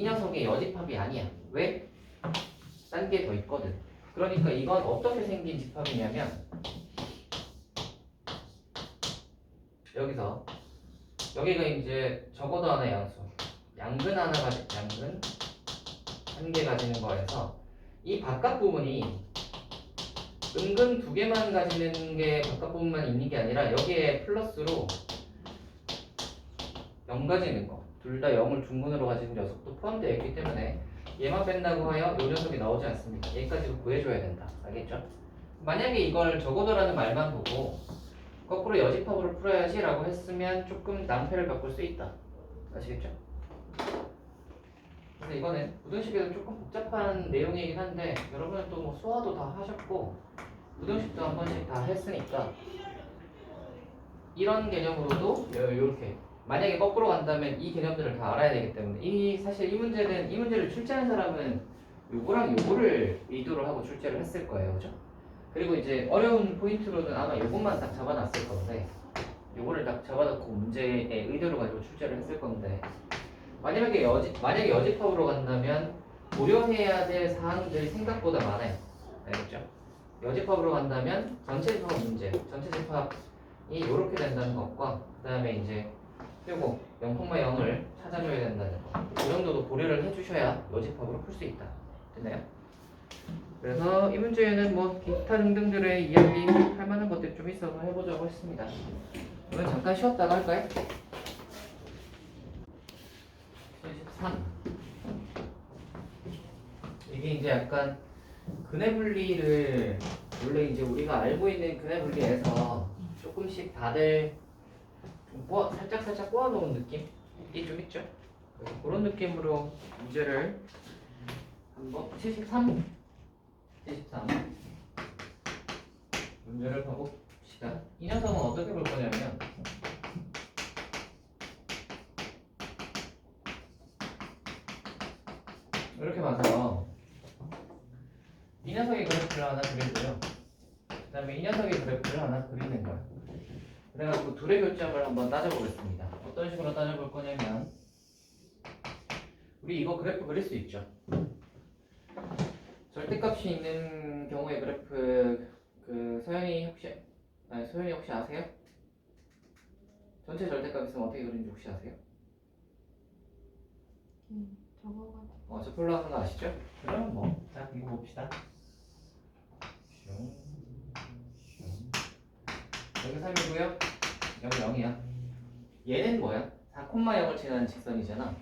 녀석의 여집합이 아니야. 왜? 딴 게 더 있거든. 그러니까 이건 어떻게 생긴 집합이냐면, 여기가 이제 적어도 하나 양수, 양근 한 개 가지는 거에서 이 바깥 부분이 은근 두 개만 가지는 게 바깥 부분만 있는 게 아니라 여기에 플러스로 0 가지는 거, 둘 다 0을 중근으로 가지는 녀석도 포함되어 있기 때문에 얘만 뺀다고 하여 이 녀석이 나오지 않습니다. 얘까지도 구해줘야 된다. 알겠죠? 만약에 이걸 적어도라는 말만 보고 거꾸로 여집합으로 풀어야지 라고 했으면 조금 낭패를 겪을 수 있다. 아시겠죠? 근데 이거는 부등식에서 조금 복잡한 내용이긴 한데, 여러분은 또 뭐 수화도 다 하셨고 부등식도 한 번씩 다 했으니까 이런 개념으로도 이렇게, 만약에 거꾸로 간다면 이 개념들을 다 알아야 되기 때문에, 사실 이 문제를 출제한 사람은 요거랑 요거를 의도를 하고 출제를 했을 거예요. 그죠? 그리고 이제 어려운 포인트로는 아마 요것만 딱 잡아놨을 건데, 요거를 딱 잡아놓고 문제의 의도를 가지고 출제를 했을 건데, 만약에 여집합으로 간다면 고려해야 될 사항들이 생각보다 많아요. 알겠죠? 여집합으로 간다면 전체 집합 문제, 전체 집합이 이렇게 된다는 것과, 그 다음에 이제 요거 0,0을 찾아줘야 된다는 거, 이 정도도 고려를 해주셔야 여집합으로 풀 수 있다. 됐나요? 그래서 이 문제에는 뭐 기타 등등들의 이야기 할 만한 것들이 좀 있어서 해보자고 했습니다. 오늘 잠깐 쉬었다가 할까요? 73. 이게 이제 약간 근해 분리를, 원래 이제 우리가 알고 있는 근해 분리에서 조금씩 다들 좀 살짝 꼬아놓은 느낌이 좀 있죠? 그런 느낌으로 문제를 한번 73 문제를 봐봅시다. 이 녀석은 어떻게 볼 거냐면, 이렇게 봐서 이 녀석의 그래프를 하나 그리고요, 그 다음에 이 녀석의 그래프를 하나 그리는 거예요. 그래가지고 둘의 교점을 한번 따져보겠습니다. 어떤 식으로 따져볼 거냐면, 우리 이거 그래프 그릴 수 있죠. 절대값이 있는 경우의 그래프 그 소연이 혹시 아세요? 전체 절대값 있으면 어떻게 그리는지 혹시 아세요? 적어가지고 저 폴로 하는 거 아시죠? 그럼 뭐, 자 이거 봅시다. 여기 3이고요. 여기 0이야. 얘는 뭐야? 4,0을 지나는 직선이잖아.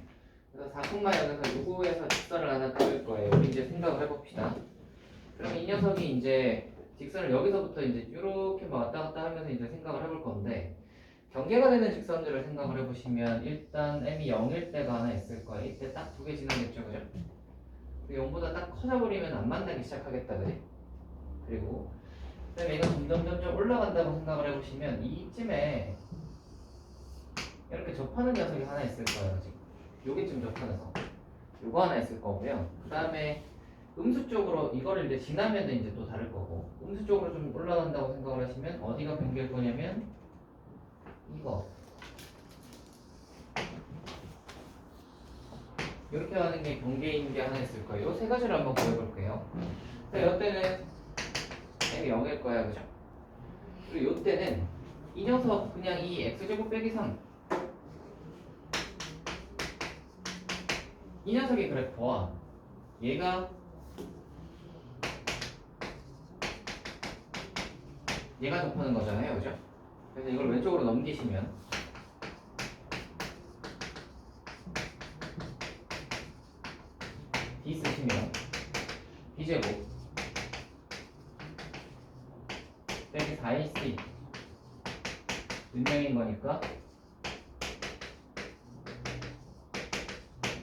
그래서 4,0에서 요거에서 직선을 하나 그릴 거예요. 우리 이제 생각을 해봅시다. 그럼 이 녀석이 이제 직선을 여기서부터 이제 이렇게 막 왔다 갔다 하면서 이제 생각을 해볼 건데, 경계가 되는 직선들을 생각을 해보시면 일단 m이 0일 때가 하나 있을 거예요. 이때 딱 두 개 지나겠죠, 그죠? 그리고 0보다 딱 커져버리면 안 만나기 시작하겠다, 그래? 그리고 그다음에 얘가 점점 올라간다고 생각을 해보시면 이쯤에 이렇게 접하는 녀석이 하나 있을 거예요, 지금. 여기쯤 접하는 거. 요거 하나 있을 거고요. 그 다음에 음수 쪽으로 이거를 이제 지나면 이제 또 다를 거고, 음수 쪽으로 좀 올라간다고 생각을 하시면 어디가 경계일 거냐면 이거. 이렇게 하는 게 경계인 게 하나 있을 거예요. 요 세 가지를 한번 보여볼게요. 이때는 m이 0일 거야, 그죠? 그리고 요때는 이 녀석 그냥 이 x제곱 빼기 3, 이 녀석의 그래프와 얘가 접하는 거잖아요, 그죠? 그래서 이걸 왼쪽으로 넘기시면 d 쓰시면 b제곱 빼기 4ac 분명인 거니까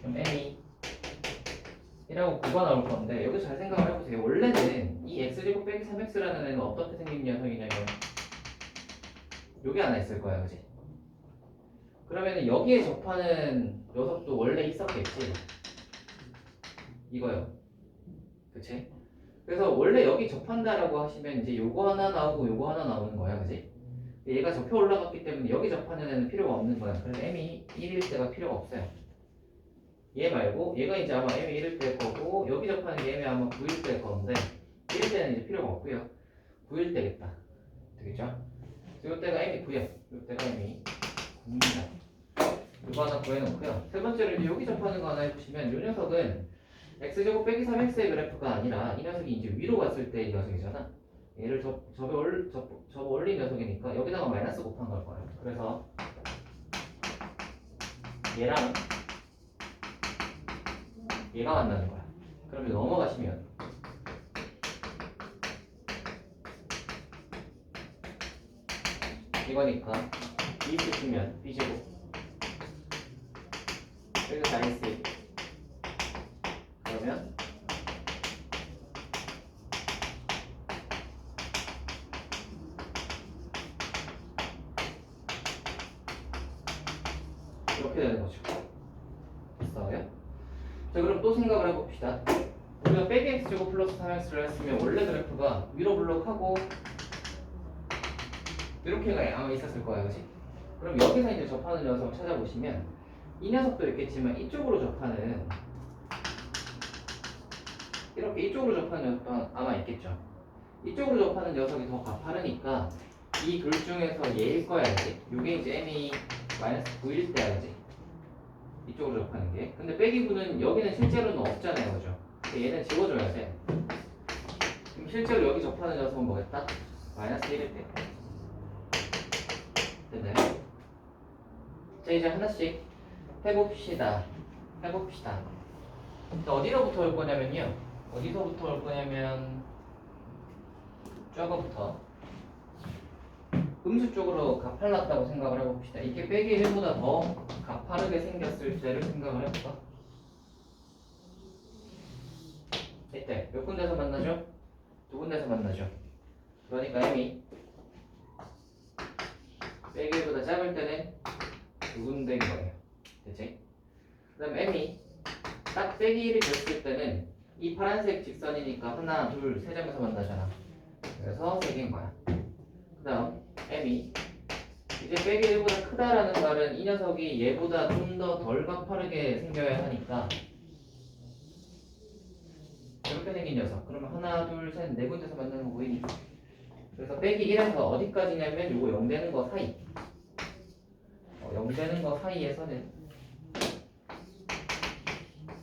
그럼 m이 이라고 9가 나올 건데, 여기 잘 생각을 해보세요. 원래는 이 x제곱 빼기 3x라는 애는 어떻게 생긴 녀석이냐면 요게 하나 있을 거야, 그지? 그러면은 여기에 접하는 녀석도 원래 있었겠지, 이거요, 그치? 그래서 원래 여기 접한다라고 하시면 이제 요거 하나 나오고 요거 하나 나오는 거야, 그지? 얘가 접혀 올라갔기 때문에 여기 접하는 애는 필요가 없는 거야. 그래서 m이 1일 때가 필요가 없어요. 얘 말고 얘가 이제 아마 m이 1일 때일 거고, 여기 접하는 게 m이 아마 9일 때일 건데 1일 때는 이제 필요가 없고요. 9일 때겠다, 되겠죠? 그래서 이때가 m이 9야. 이때가 m이 9입니다. 이거 하나 구해놓고요. 세 번째로 이제 여기 접하는 거 하나 해보시면, 이 녀석은 x제곱 빼기 3x의 그래프가 아니라 이 녀석이 이제 위로 갔을 때 이 녀석이잖아. 얘를 접어 올린 녀석이니까 여기다가 마이너스 곱한 걸 거예요. 그래서 얘랑 얘가 만나는 거야. 그러면 넘어가시면 이거니까 b 쓰시면 b제곱 여기서 4ac 그러면 이렇게 되는 거죠. 됐어요? 자, 그럼 또 생각을 해봅시다. 우리가 빼기 x제곱 플러스 3x를 했으면 원래 그래프가 위로 블록하고 이렇게가 아마 있었을 거예요, 그치? 그럼 여기서 이제 접하는 녀석을 찾아보시면 이 녀석도 있겠지만 이쪽으로 접하는, 이렇게 이쪽으로 접하는 녀석도 아마 있겠죠. 이쪽으로 접하는 녀석이 더 가파르니까 이 둘 중에서 얘일 거야, 그치? 이게 이제 m이 마이너스 9일 때야, 그치? 이쪽으로 접하는 게. 근데 빼기 9는 여기는 실제로는 없잖아요, 그죠? 얘는 지워줘야 돼. 그럼 실제로 여기 접하는 녀석은 뭐겠다? 마이너스 1일 때. 됐나요? 자, 이제 하나씩 해봅시다. 자, 어디서부터 올 거냐면요. 어디서부터 올 거냐면 저거부터 음수 쪽으로 가팔랐다고 생각을 해봅시다. 이게 빼기 1보다 더 가파르게 생겼을 때를 생각을 해볼까? 이때 몇 군데서 만나죠? 두 군데서 만나죠. 그러니까 m이 빼기 1보다 작을 때는 두 군데인 거예요. 됐지? 그 다음 m이 딱 빼기 1이 됐을 때는 이 파란색 직선이니까 하나, 둘, 세 점에서 만나잖아. 그래서 세 개인 거야. 그 다음 m이 이제 빼기 1보다 크다라는 말은 이 녀석이 얘보다 좀 더 덜 가파르게 생겨야 하니까 이렇게 생긴 녀석. 그러면 하나, 둘, 셋, 네 군데서 만나는 거 보이니? 그래서 빼기 1에서 어디까지냐면 요거 0 되는 거 사이. 0 되는 거 사이에서는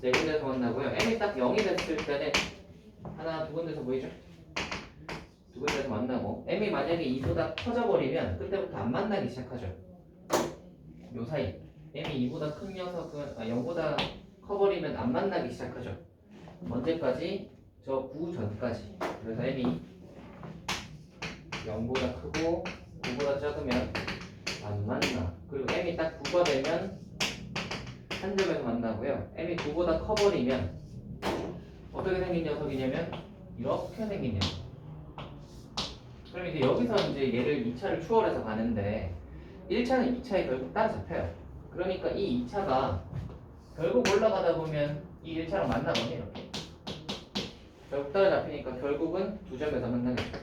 네 군데서 만나고요. m이 딱 0이 됐을 때는 하나, 두 군데서 보이죠? 두 군데서 만나고 m이 만약에 2보다 커져버리면 그때부터 안 만나기 시작하죠. 요 사이. m이 2보다 큰 녀석은 0보다 커버리면 안 만나기 시작하죠. 언제까지? 저 9 전까지. 그래서 m이 0보다 크고 9보다 작으면 안 만나. 그리고 m이 딱 9가 되면 한 점에서 만나고요. m이 9보다 커버리면 어떻게 생긴 녀석이냐면 이렇게 생긴 녀석. 그럼 이제 여기서 이제 얘를 2차를 추월해서 가는데 1차는 2차에 결국 따라잡혀요. 그러니까 이 2차가 결국 올라가다 보면 이 1차랑 만나거든요. 이렇게. 결국 따라잡히니까 결국은 두 점에서 만나겠죠.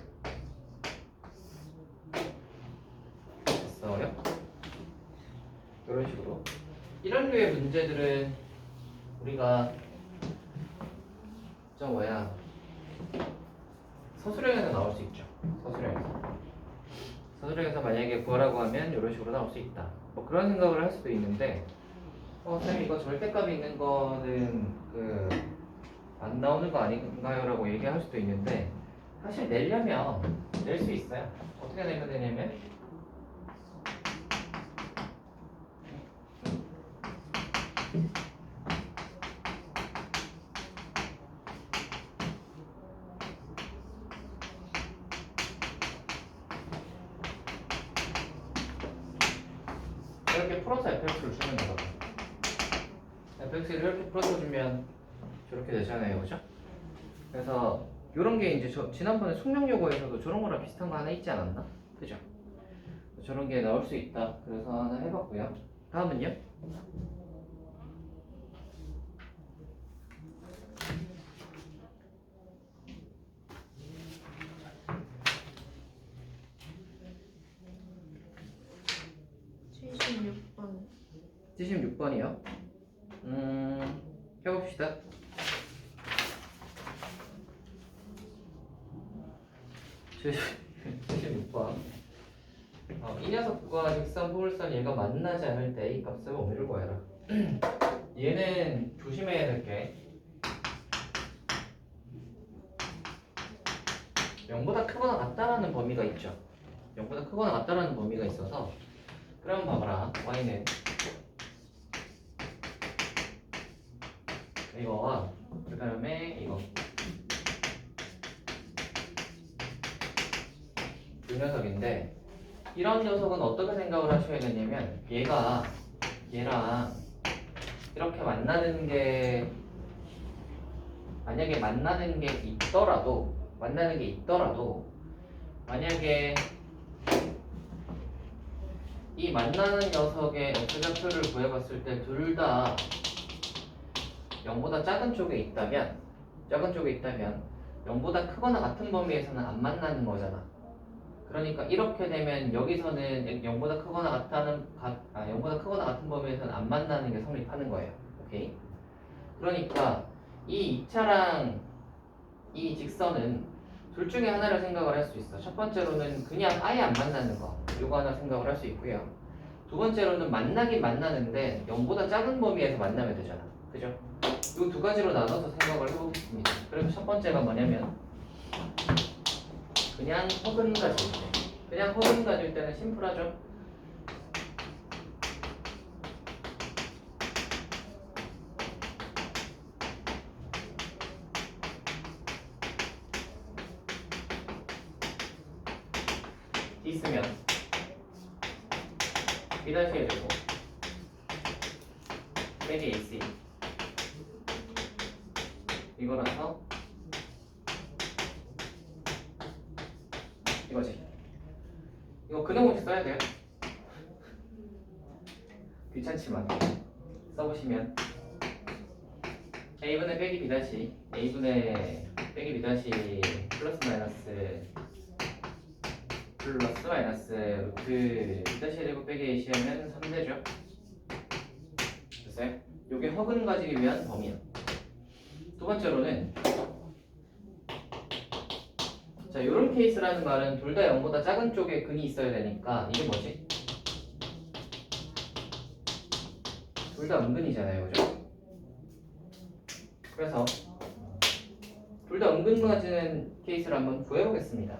됐어요? 이런 식으로. 이런 류의 문제들은 우리가 서술형에서 나올 수 있죠. 서술형에서 만약에 구하라고 하면 이런 식으로 나올 수 있다. 뭐 그런 생각을 할 수도 있는데 선생님 이거 절대값이 있는 거는 안 나오는 거 아닌가요? 라고 얘기할 수도 있는데 사실 내려면 낼 수 있어요. 어떻게 내면 되냐면 이렇게 풀어서 fx를 주면 되거든요. fx를 이렇게 풀어서 주면 저렇게 되잖아요, 그죠? 그래서 이런 게 이제 지난번에 숙명여고에서도 저런 거랑 비슷한 거 하나 있지 않았나? 그죠? 저런 게 나올 수 있다. 그래서 하나 해봤고요. 다음은요? (76번) 76번이요. 해봅시다. (76번) 이 녀석과 직선, 포물선 얘가 만나지 않을 때 이 값의 범위를 구해라. 얘는 조심해야 될 게 0보다 크거나 같다라는 범위가 있죠. 0보다 크거나 같다라는 범위가 있어서 그럼 봐봐라. y는 이거와 그 다음에 이거 이 녀석인데 이런 녀석은 어떻게 생각을 하셔야 되냐면 얘가 얘랑 이렇게 만나는 게 만약에 만나는 게 있더라도 만약에 이 만나는 녀석의 x좌표를 구해봤을 때 둘 다 0보다 작은 쪽에 있다면 0보다 크거나 같은 범위에서는 안 만나는 거잖아. 그러니까 이렇게 되면 여기서는 0보다 크거나 같은 범위에서는 안 만나는 게 성립하는 거예요. 오케이? 그러니까 이 2차랑 이 직선은 둘 중에 하나를 생각을 할 수 있어. 첫 번째로는 그냥 아예 안 만나는 거. 이거 하나 생각을 할 수 있고요. 두 번째로는 만나긴 만나는데 0보다 작은 범위에서 만나면 되잖아. 그죠? 이 두 가지로 나눠서 생각을 해보겠습니다. 그래서 첫 번째가 뭐냐면 그냥 허근 가질 때는 심플하죠? 있으면 B 다시 해주고 빼기 AC 이거라서 이거지. 이거 근형공식 써야 돼요. 귀찮지만 써보시면 a분의 빼기 b 다시 a분의 빼기 b 다시 플러스 마이너스 루트 b 다시 제곱 빼기 ac 하면 3되죠. 됐어요? 요게 허근 가지기 위한 범위야. 두 번째로는 자 자, 요런 케이스라는 말은 둘 다 0보다 작은 쪽에 근이 있어야 되니까 이게 뭐지? 둘 다 음근이잖아요, 그죠? 그래서 둘 다 음근 가지는 케이스를 한번 구해보겠습니다.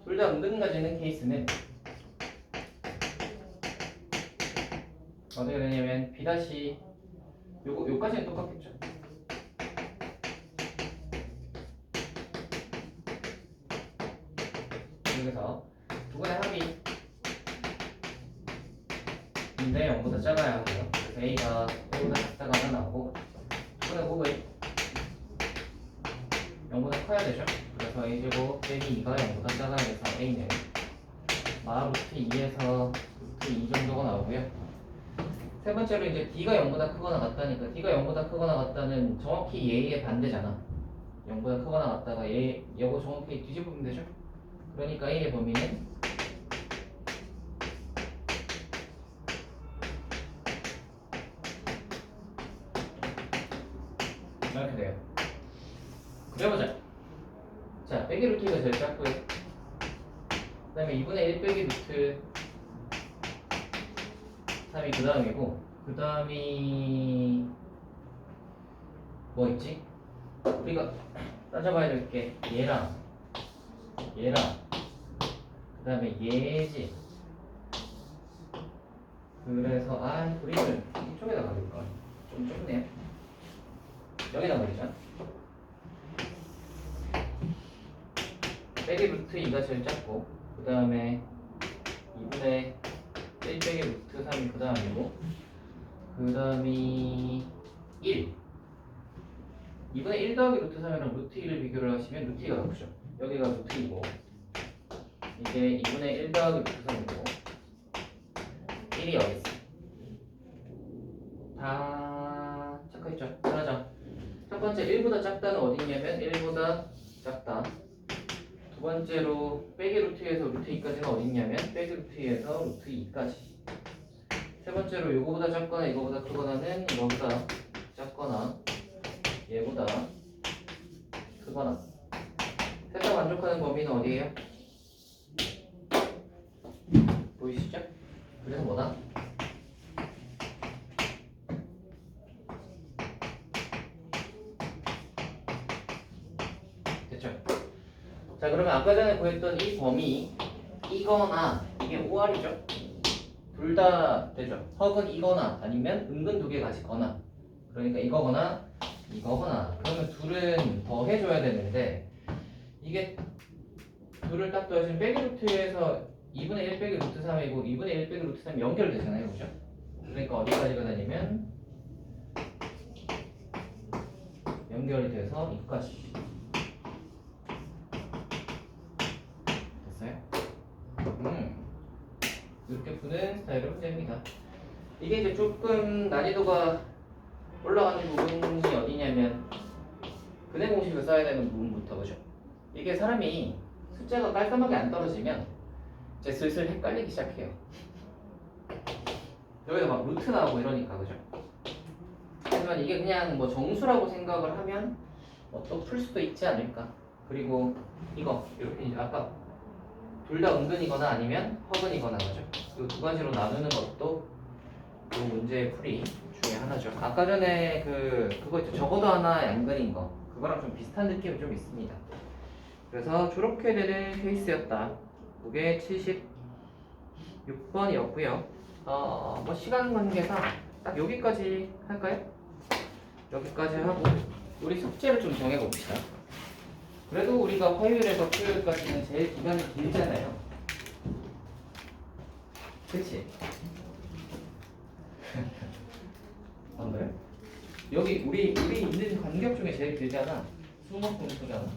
둘 다 음근 가지는 케이스는 어떻게 되냐면 B 다시 요까지는 똑같겠죠. 그래서 두 분의 합이 인데 0보다 작아야 하고요. 그래서 A가 A보다 작다가 하나 나오고 두 분의 곱은 0보다 커야 되죠. 그래서 A제곱 빼기 2가 0보다 작아야 해서 A는 마 루트 2에서 루트 2 정도가 나오고요. 세 번째로 이제 D가 0보다 크거나 같다니까 D가 0보다 크거나 같다는 정확히 얘의 반대잖아. 0보다 크거나 같다가 얘고 정확히 뒤집으면 되죠. 그러니까 A의 범위는 이렇게 돼요. 그려보자. 자, 빼기 루트 2가 제일 작고요. 그 다음에 2분의 1 빼기 루트 3이 그 다음이고, 그 다음이 뭐 있지? 우리가 따져봐야 될 게 얘랑 그 다음에 얘지. 그래서 그림을 이쪽에다 그릴까? 좀 좁네요. 여기다 그리자. 빼기 루트 2가 제일 작고, 그 다음에 2분의 1 빼기 루트 3이 그 다음이고, 그 다음이 1. 2분의 1 더하기 루트 3이랑 루트 1을 비교를 하시면 루트 2가 더 크죠. 여기가 루트 2고, 이게 2분의 1 더하기 루트 3이고, 1이 여기 있어. 다 체크했죠? 하나죠. 첫 번째 1보다 작다는 어디 있냐면 1보다 작다. 두 번째로 빼기 루트 2에서 루트 2까지는 어디 있냐면 빼기 루트 2에서 루트 2까지. 세 번째로 요거보다 작거나 이거보다 크거나는 이거보다 작거나 얘보다 크거나. 셋 다 만족하는 범위는 어디예요? 보이시죠? 그래서 뭐다? 됐죠? 자, 그러면 아까 전에 구했던 이 범위 이거나 이게 OR이죠? 둘 다 되죠? 허근 이거나 아니면 은근 두 개 가지거나. 그러니까 이거거나 이거거나. 그러면 둘은 더 해줘야 되는데 이게 둘을 딱 더하시면 빼기 루트에서 2분의 1 빼기 루트 3이고 2분의 1 빼기 루트 3이 연결되잖아요, 그죠? 그러니까 어디까지가 되냐면 연결이 돼서 이까지. 됐어요? 이렇게 푸는 스타일을 푸냅니다. 이게 이제 조금 난이도가 올라가는 부분이 어디냐면 근해 공식을 써야 되는 부분부터 보죠. 이게 사람이 숫자가 깔끔하게 안 떨어지면 이제 슬슬 헷갈리기 시작해요. 여기다 막 루트 나오고 이러니까, 그죠? 하지만 이게 그냥 뭐 정수라고 생각을 하면 뭐 또 풀 수도 있지 않을까. 그리고 이거 이렇게 이제 아까 둘 다 은근이거나 아니면 허근이거나, 그죠? 이 두 가지로 나누는 것도 이 문제의 풀이 중에 하나죠. 아까 전에 그거 있죠. 적어도 하나 양근인 거. 그거랑 좀 비슷한 느낌이 좀 있습니다. 그래서 저렇게 되는 케이스였다. 그게 76번이었고요. 뭐 시간 관계상 딱 여기까지 할까요? 여기까지 하고 우리 숙제를 좀 정해봅시다. 그래도 우리가 화요일에서 토요일까지는 제일 기간이 길잖아요. 그치? 안 그래? 여기 우리 있는 간격 중에 제일 길잖아. 수목 분수잖아.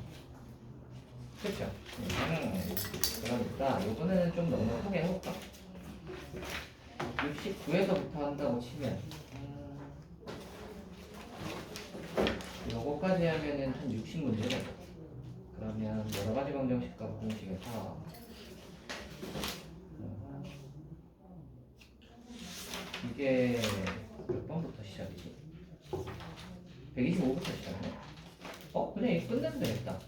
그쵸? 그러니까 이번에는 좀 넉넉하게 해볼까? 69에서부터 한다고 치면 요거까지 하면은 한 60문제가 그러면 여러가지 방정식과 공식에서 이게 몇 번부터 시작이지? 125부터 시작이네. 그냥 이거 끝내면 되겠다.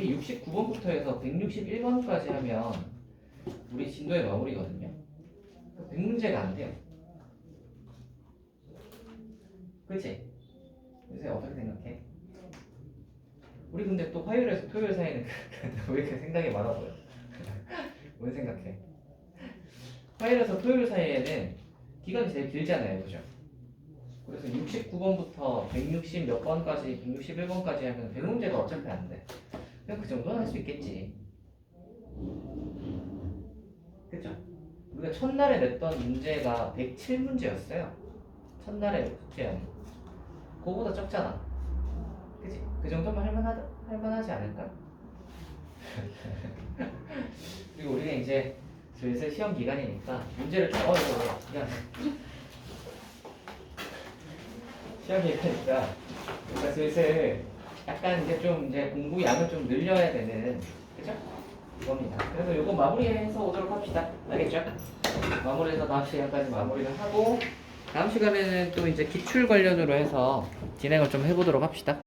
여기 69번부터 해서 161번까지 하면 우리 진도의 마무리거든요. 100문제가 안 돼요. 그치? 요새 어떻게 생각해? 우리 근데 또 화요일에서 토요일 사이는 왜 이렇게 생각이 많아 보여? 왜 생각해? 화요일에서 토요일 사이에는 기간이 제일 길잖아요, 그죠? 그래서 69번부터 160 몇 번까지, 161번까지 하면 100문제가 어차피 안 돼. 그냥 그 정도는 할 수 있겠지. 그죠? 우리가 첫날에 냈던 문제가 107문제였어요. 첫날에 숙제는. 그거보다 적잖아. 그치? 그 정도면 할만하지 않을까? 그리고 우리가 이제 슬슬 시험 기간이니까 문제를 좀 미안해. 시험 기간이니까 그러니까 슬슬 약간 이제 좀 이제 공부 양을 좀 늘려야 되는, 그죠? 이겁니다. 그래서 이거 마무리해서 오도록 합시다. 알겠죠? 마무리해서 다음 시간까지 마무리를 하고 다음 시간에는 또 이제 기출 관련으로 해서 진행을 좀 해보도록 합시다.